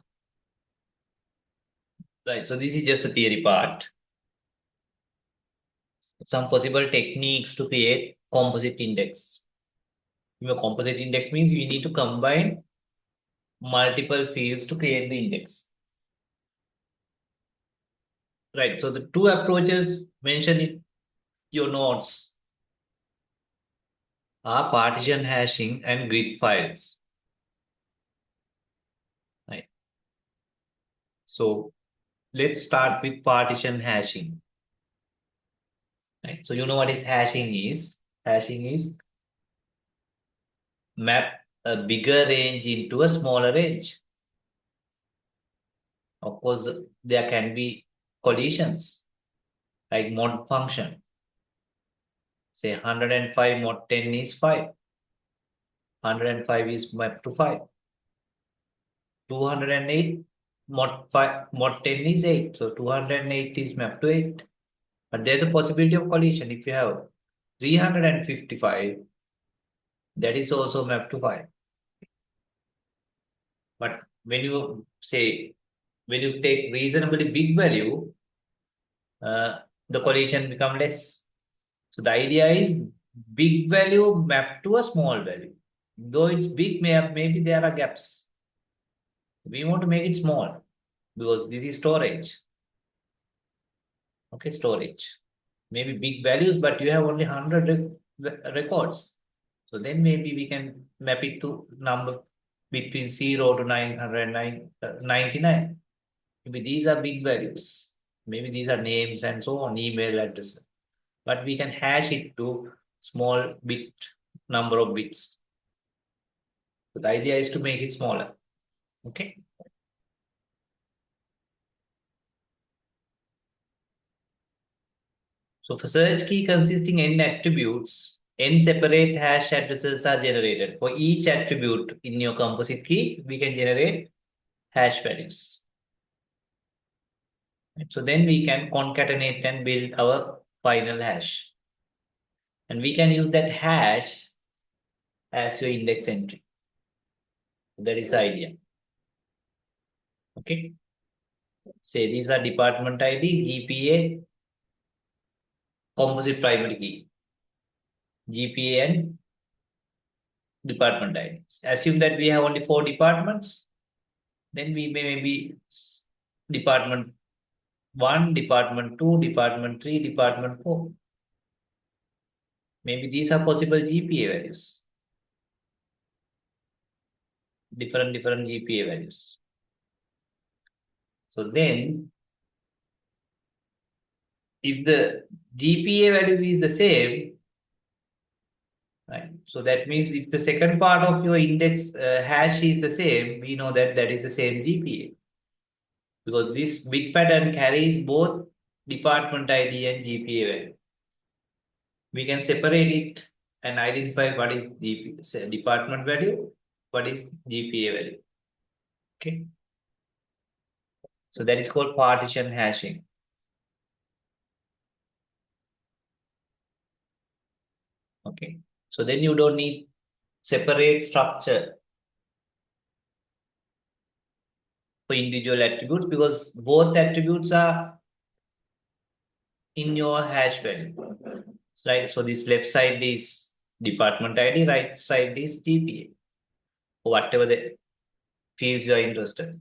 Right, so this is just the theory part. Some possible techniques to create composite index. Your composite index means we need to combine multiple fields to create the index. Right, so the two approaches mentioned in your notes are partition hashing and grid files. Right. So let's start with partition hashing. Right. So you know what is hashing is? Hashing is map a bigger range into a smaller range. Of course, there can be collisions like mod function. Say 105 mod 10 is 5. 105 is mapped to 5. 208 mod 5 mod 10 is 8. So 208 is mapped to 8. But there's a possibility of collision if you have 355, that is also mapped to 5. But when you take reasonably big value, the collision become less. So the idea is big value mapped to a small value. Though it's big, maybe there are gaps. We want to make it small because this is storage. Okay, storage. Maybe big values, but you have only 100 records. So then maybe we can map it to number between 0 to 99. Maybe these are big values. Maybe these are names and so on, email addresses. But we can hash it to small bit number of bits. So the idea is to make it smaller. Okay. So for search key consisting n attributes, n separate hash addresses are generated. For each attribute in your composite key, we can generate hash values. So then we can concatenate and build our final hash. And we can use that hash as your index entry. That is the idea. Okay. Say these are department ID, GPA, composite primary key, GPA and department ID. Assume that we have only 4 departments. Then we may maybe department 1, department 2, department 3, department 4. Maybe these are possible GPA values. Different GPA values. So then, if the GPA value is the same, right? So that means if the second part of your index hash is the same, we know that that is the same GPA. Because this bit pattern carries both department ID and GPA value. We can separate it and identify what is the department value, what is GPA value. Okay. So that is called partition hashing. Okay. So then you don't need separate structure for individual attributes because both attributes are in your hash value. Right. So this left side is department ID, right side is GPA. Or whatever the fields you are interested in.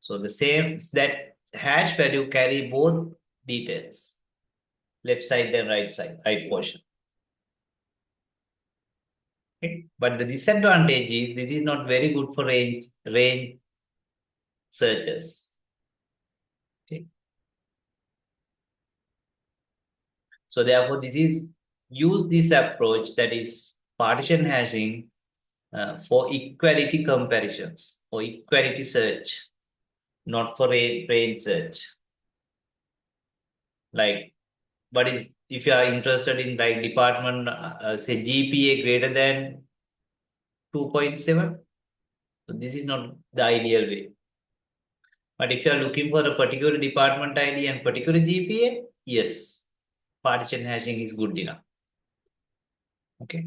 So the same that hash value carry both details, left side and right side, right portion. Okay. But the disadvantage is this is not very good for range searches. Okay. So therefore, use this approach that is partition hashing for equality comparisons or equality search, not for range search. Like, but if you are interested in like department, say GPA greater than 2.7, so this is not the ideal way. But if you are looking for a particular department ID and particular GPA, yes, partition hashing is good enough. Okay.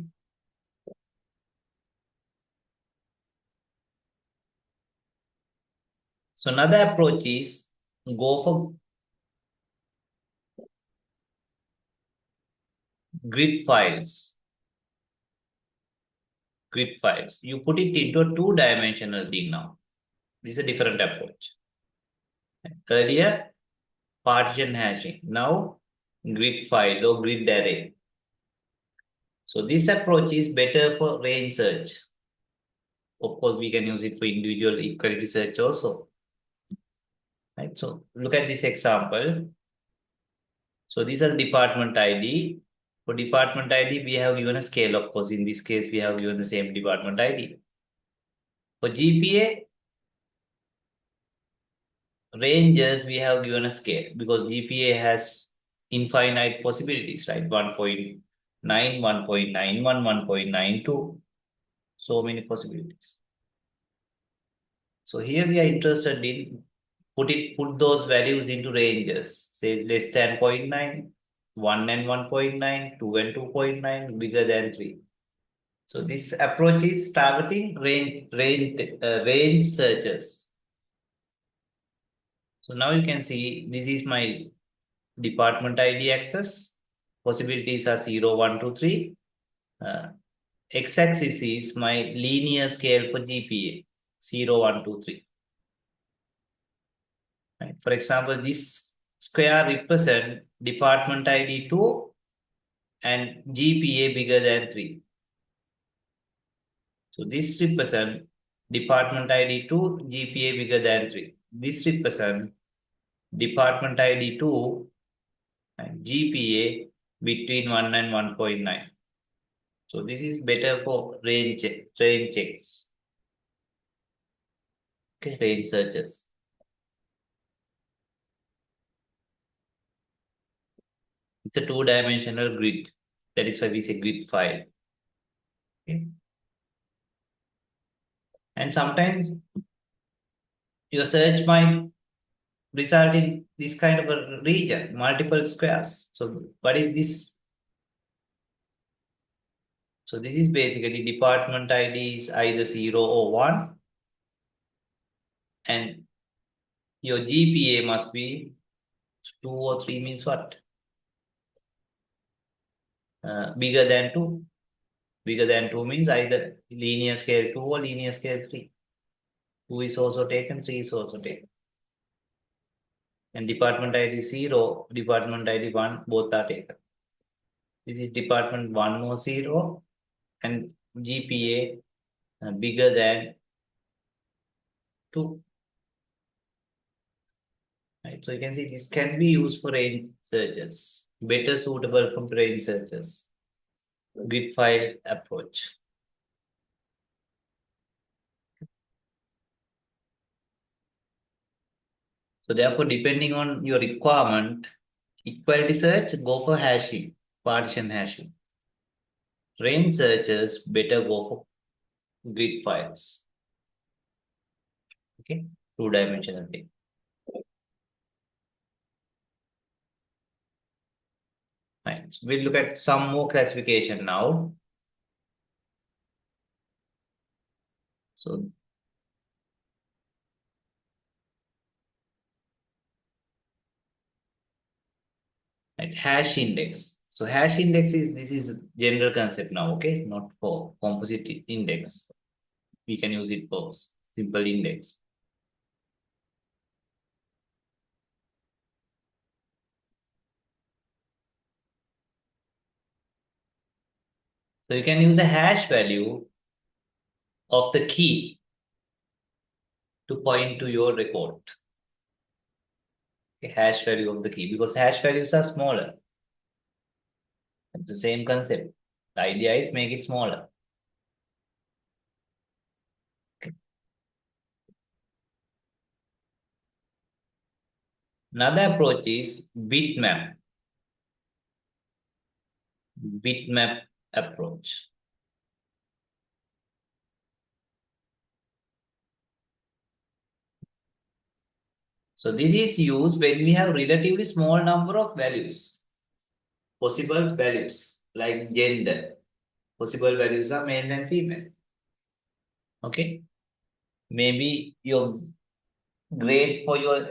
So another approach is go for grid files. Grid files. You put it into a two-dimensional thing now. This is a different approach. Earlier, partition hashing. Now, grid file or grid array. So this approach is better for range search. Of course, we can use it for individual equality search also. Right? So look at this example. So these are department ID. For department ID, we have given a scale. Of course, in this case, we have given the same department ID. For GPA, ranges, we have given a scale because GPA has infinite possibilities, right? 1.9, 1.91, 1.92. So many possibilities. So here we are interested in put those values into ranges, say less than 0.9, 1 and 1.9, 2 and 2.9, bigger than 3. So this approach is targeting range searches. So now you can see this is my department ID access. Possibilities are 0, 1, 2, 3. X-axis is my linear scale for GPA, 0, 1, 2, 3. Right? For example, this square represent department ID 2 and GPA bigger than 3. So this represent department ID 2, GPA bigger than 3. This represent department ID 2 and GPA between 1 and 1.9. So this is better for range checks. Okay, range searches. It's a two-dimensional grid. That is why we say grid file. Okay. And sometimes your search might result in this kind of a region, multiple squares. So what is this? So this is basically department ID is either 0 or 1. And your GPA must be 2 or 3 means what? Bigger than 2. Bigger than 2 means either linear scale 2 or linear scale 3. 2 is also taken, 3 is also taken. And department ID 0, department ID 1, both are taken. This is department 1 or 0 and GPA bigger than 2. Right? So you can see this can be used for range searches, better suitable for range searches. Grid file approach. So therefore, depending on your requirement, equality search, go for hashing, partition hashing. Range searches, better go for grid files. Okay, two-dimensional thing. Fine. So we'll look at some more classification now. So right, hash index. So hash index is this is general concept now, okay? Not for composite index. We can use it for simple index. So you can use a hash value of the key to point to your record. Okay, hash value of the key because hash values are smaller. It's the same concept. The idea is make it smaller. Okay. Another approach is bitmap. Bitmap approach. So this is used when we have relatively small number of values, possible values like gender. Possible values are male and female. Okay. Maybe your grades for your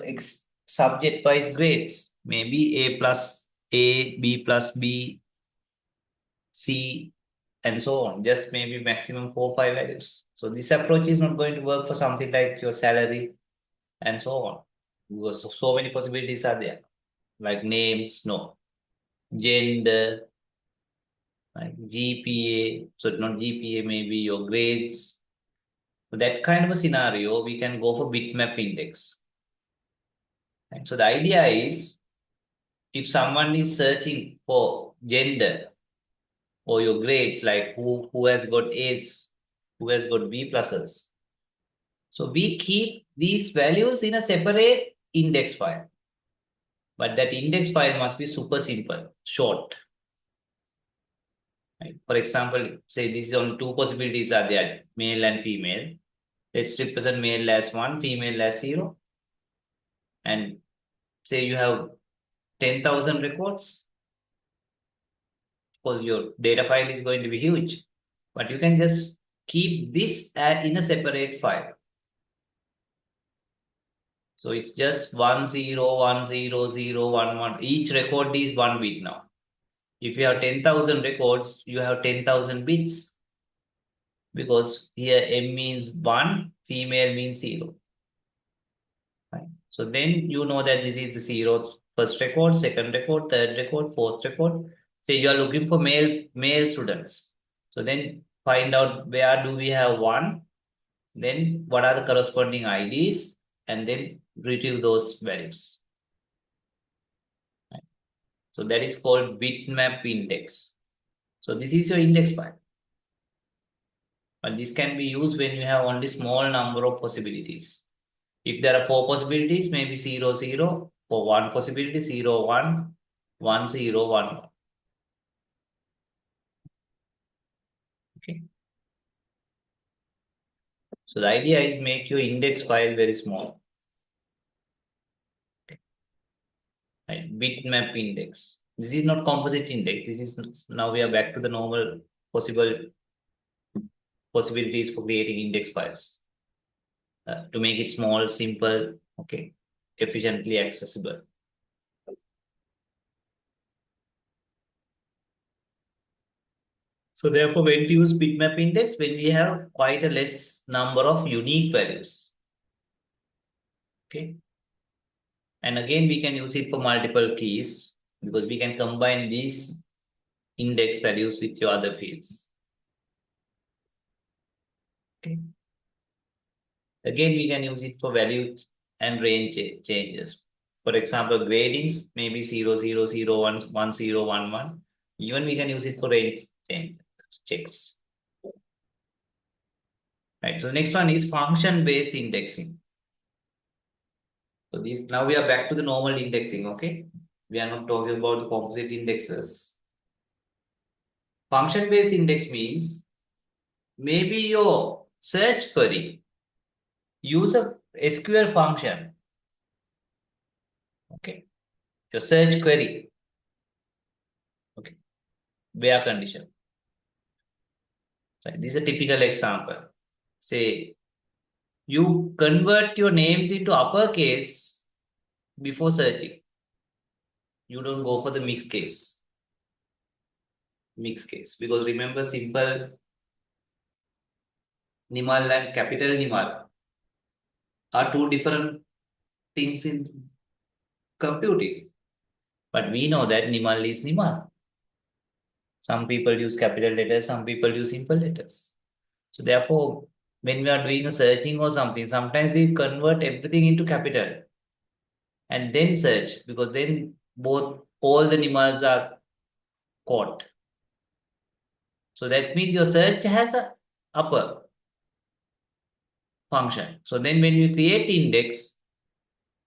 subject wise grades. Maybe A plus A, B plus B, C, and so on. Just maybe maximum 4 5 values. So this approach is not going to work for something like your salary and so on. Because so many possibilities are there. Like names, no. Gender, like GPA. So not GPA, maybe your grades. So that kind of a scenario, we can go for bitmap index. Right? So the idea is if someone is searching for gender or your grades, like who has got A's, who has got B pluses. So we keep these values in a separate index file. But that index file must be super simple, short. Right? For example, say this is on two possibilities are there, male and female. Let's represent male as 1, female as 0. And say you have 10,000 records. Of course, your data file is going to be huge. But you can just keep this in a separate file. So it's just 10100111. Each record is 1 bit now. If you have 10,000 records, you have 10,000 bits because here M means 1, female means 0. Right? So then you know that this is the 0th first record, second record, third record, fourth record. Say you are looking for male students. So then find out where do we have 1, then what are the corresponding IDs, and then retrieve those values. Right? So that is called bitmap index. So this is your index file. But this can be used when you have only small number of possibilities. If there are 4 possibilities, maybe 0 0. For one possibility, 0 1, 1 0 1 1. Okay. So the idea is make your index file very small. Okay. Right. Bitmap index. This is not composite index. This is now we are back to the normal possible possibilities for creating index files to make it small, simple, okay, efficiently accessible. So therefore, when to use bitmap index, when we have quite a less number of unique values. Okay. And again, we can use it for multiple keys because we can combine these index values with your other fields. Okay. Again, we can use it for value and range changes. For example, gradings, maybe 0 0 0 1 1 0 1 1. Even we can use it for range change checks. Right. So the next one is function-based indexing. So these now we are back to the normal indexing. Okay, we are not talking about the composite indexes. Function-based index means maybe your search query use a SQL function. Okay, your search query. Okay, where condition. So this is a typical example. Say you convert your names into uppercase before searching. You don't go for the mixed case. Mixed case because remember simple Nimal and capital Nimal are two different things in computing. But we know that Nimal is Nimal. Some people use capital letters, some people use simple letters. So therefore, when we are doing a searching or something, sometimes we convert everything into capital and then search because then all the Nimals are caught. So that means your search has a upper function. So then when we create index,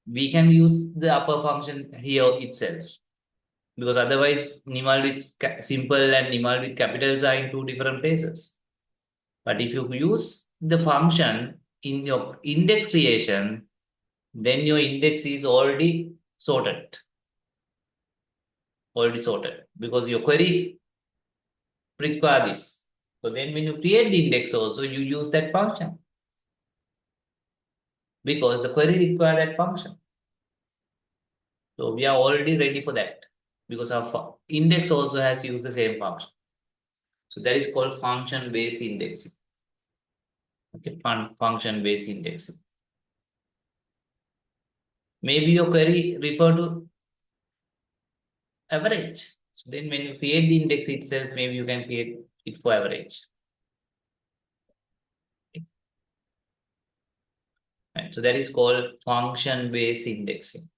we can use the upper function here itself. Because otherwise, Nimal with simple and Nimal with capitals are in two different places. But if you use the function in your index creation, then your index is already sorted. Already sorted. Because your query requires this. So then when you create the index also, you use that function. because the query requires that function. So we are already ready for that because our index also has used the same function. So that is called function-based indexing. Okay, function-based indexing. Maybe your query refer to average. So then when you create the index itself, maybe you can create it for average. Right. So that is called function-based indexing.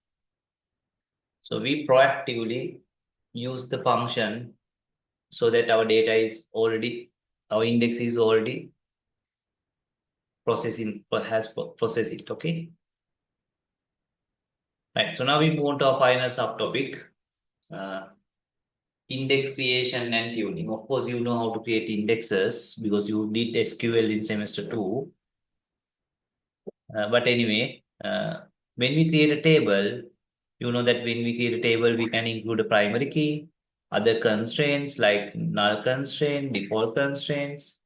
So we proactively use the function so that our data is already, our index is already processing, has processed it. Okay. Right. So now we move on to our final subtopic, uh, index creation and tuning. Of course, you know how to create indexes because you did SQL in semester 2. But anyway, when we create a table, you know that when we create a table, we can include a primary key, other constraints like null constraint, default constraints,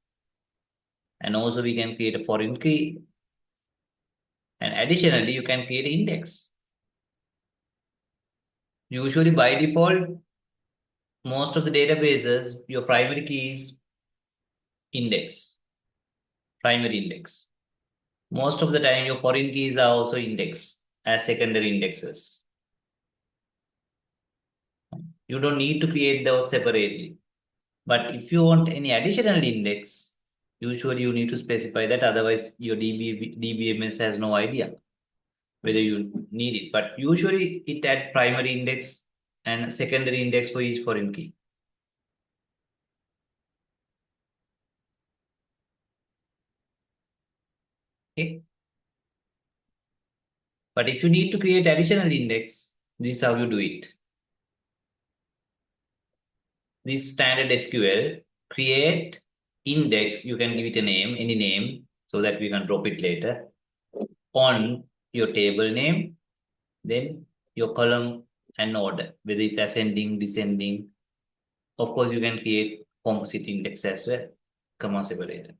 and also we can create a foreign key. And additionally, you can create an index. Usually by default, most of the databases, your primary key is index, primary index. Most of the time, your foreign keys are also index as secondary indexes. You don't need to create those separately. But if you want any additional index, usually you need to specify that. Otherwise, your DBMS has no idea whether you need it. But usually it add primary index and secondary index for each foreign key. Okay. But if you need to create additional index, this is how you do it. This standard SQL, create index, you can give it a name, any name, so that we can drop it later, on your table name, then your column and order, whether it's ascending, descending. Of course, you can create composite index as well, comma separator.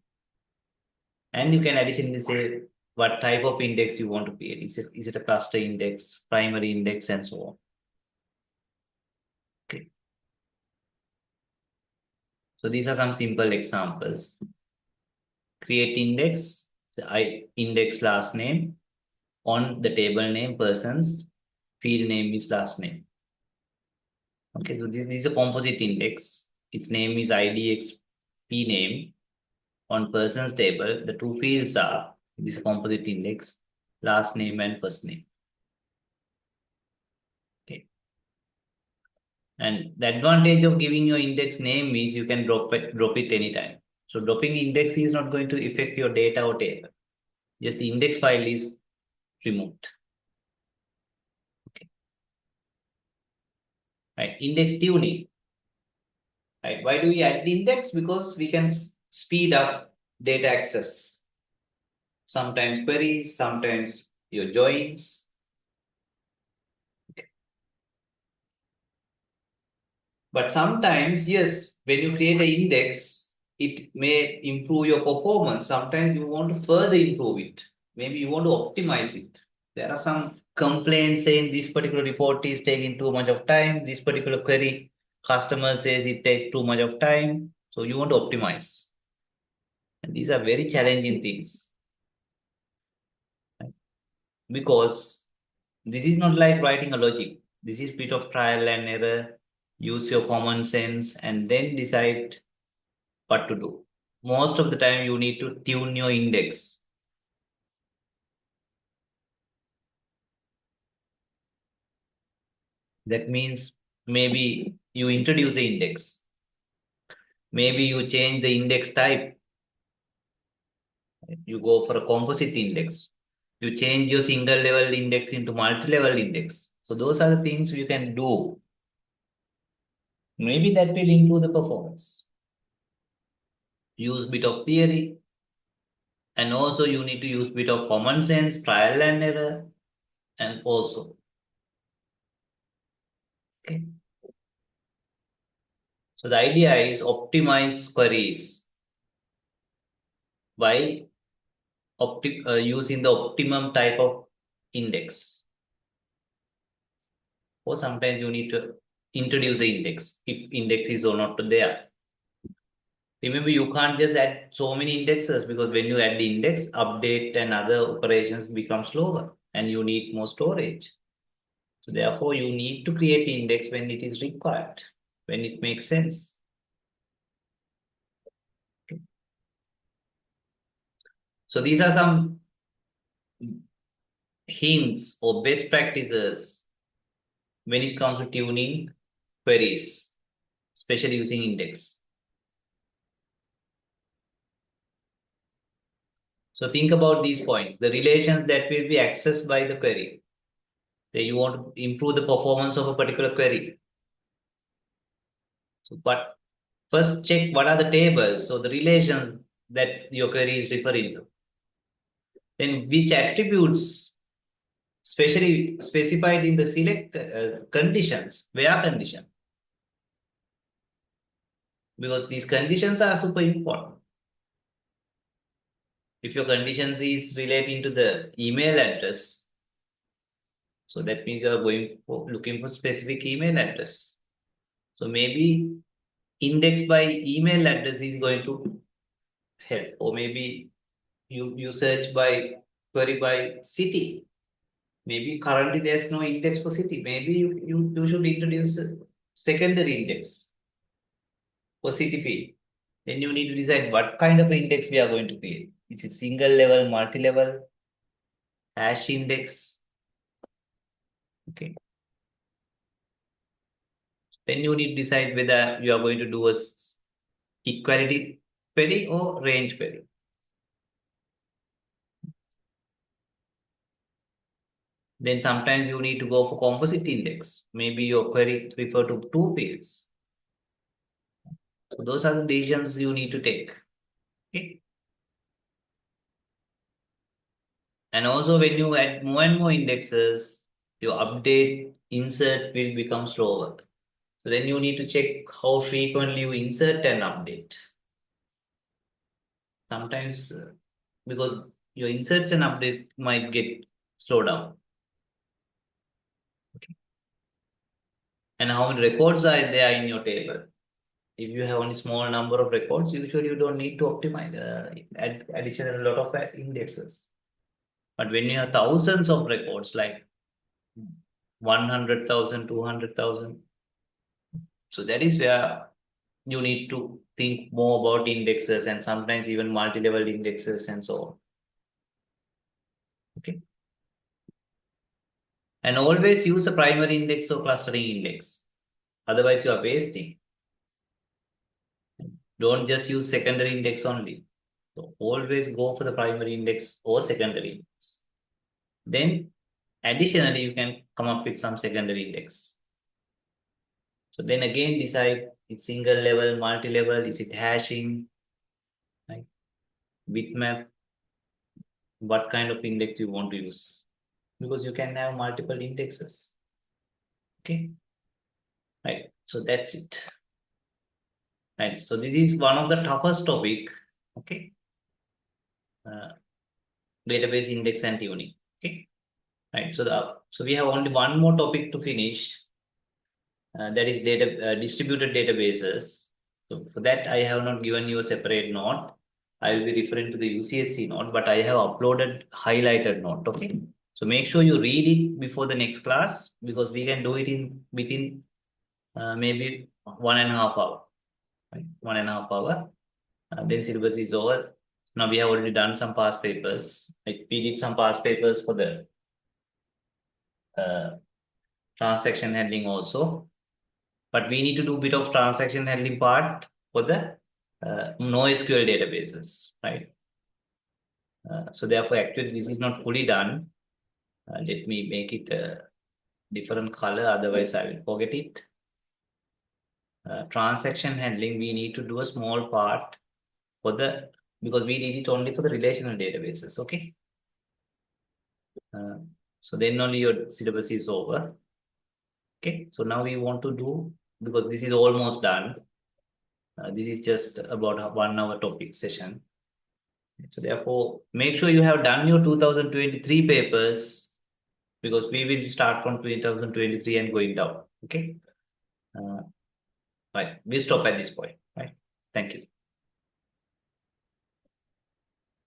And you can additionally say what type of index you want to create. Is it a cluster index, primary index, and so on. Okay. So these are some simple examples. Create index, so I index last name, on the table name persons, field name is last name. Okay, so this is a composite index. Its name is IDX P name. On persons table, the two fields are this composite index, last name and first name. Okay. And the advantage of giving your index name is you can drop it anytime. So dropping index is not going to affect your data or table. Just the index file is removed. Okay. Right. Index tuning. Right. Why do we add the index? Because we can speed up data access. Sometimes queries, sometimes your joins. But sometimes, yes, when you create an index, it may improve your performance. Sometimes you want to further improve it. Maybe you want to optimize it. There are some complaints saying this particular report is taking too much of time. This particular query, customer says it takes too much of time. So you want to optimize. And these are very challenging things. Right? Because this is not like writing a logic. This is bit of trial and error. Use your common sense and then decide what to do. Most of the time, you need to tune your index. That means maybe you introduce the index. Maybe you change the index type. You go for a composite index. You change your single level index into multi-level index. So those are the things you can do. Maybe that will improve the performance. Use bit of theory. And also you need to use bit of common sense, trial and error, and also. Okay. So the idea is optimize queries by using the optimum type of index, or sometimes you need to introduce the index if index is or not there. Remember, you can't just add so many indexes, because when you add the index, update and other operations become slower and you need more storage. So therefore, you need to create the index when it is required, when it makes sense. So these are some hints or best practices when it comes to tuning queries, especially using index. So think about these points, the relations that will be accessed by the query. Say you want to improve the performance of a particular query. So, but first check what are the tables, so the relations that your query is referring to. Then which attributes, especially specified in the select conditions, where condition, because these conditions are super important. If your conditions is relating to the email address, so that means you are going for looking for specific email address. So maybe index by email address is going to help, or maybe you search by query by city. Maybe currently there's no index for city. Maybe you should introduce a secondary index for city field. Then you need to decide what kind of index we are going to create. Is it single level, multi-level, hash index? Okay. Then you need to decide whether you are going to do a equality query or range query. Then sometimes you need to go for composite index. Maybe your query refer to two fields. So those are the decisions you need to take. Okay. And also when you add more and more indexes, your update insert will become slower. So then you need to check how frequently you insert and update. Sometimes because your inserts and updates might get slowed down. Okay. And how many records are there in your table? If you have only small number of records, usually you don't need to optimize, add additional lot of indexes. But when you have thousands of records, like 100,000, 200,000, so that is where you need to think more about indexes, and sometimes even multi-level indexes and so on. Okay. And always use a primary index or clustering index. Otherwise, you are wasting. Don't just use secondary index only. So always go for the primary index or secondary index. Then additionally, you can come up with some secondary index. So then again decide it's single level, multi-level, is it hashing, right? Bitmap, what kind of index you want to use. Because you can have multiple indexes. Okay. Right. So that's it. Right. So this is one of the toughest topic. Okay. Uh, Database index and tuning. Okay. Right. So we have only one more topic to finish. That is distributed databases. So for that, I have not given you a separate note. I will be referring to the UCSC note, but I have uploaded highlighted note. Okay. So make sure you read it before the next class, because we can do it in within maybe 1.5 hours. Right? 1.5 hours. Then syllabus is over. Now we have already done some past papers. Like we did some past papers for the uh, transaction handling also. But we need to do a bit of transaction handling part for the NoSQL databases, right? So therefore, actually, this is not fully done. Let me make it a different color, otherwise I will forget it. Transaction handling, we need to do a small part for the, because we did it only for the relational databases, okay? So then only your syllabus is over. Okay, so now we want to do, because this is almost done. This is just about a 1 hour topic session. So therefore, make sure you have done your 2023 papers, because we will start from 2023 and going down. Okay. Uh, right. We stop at this point. Right. Thank you.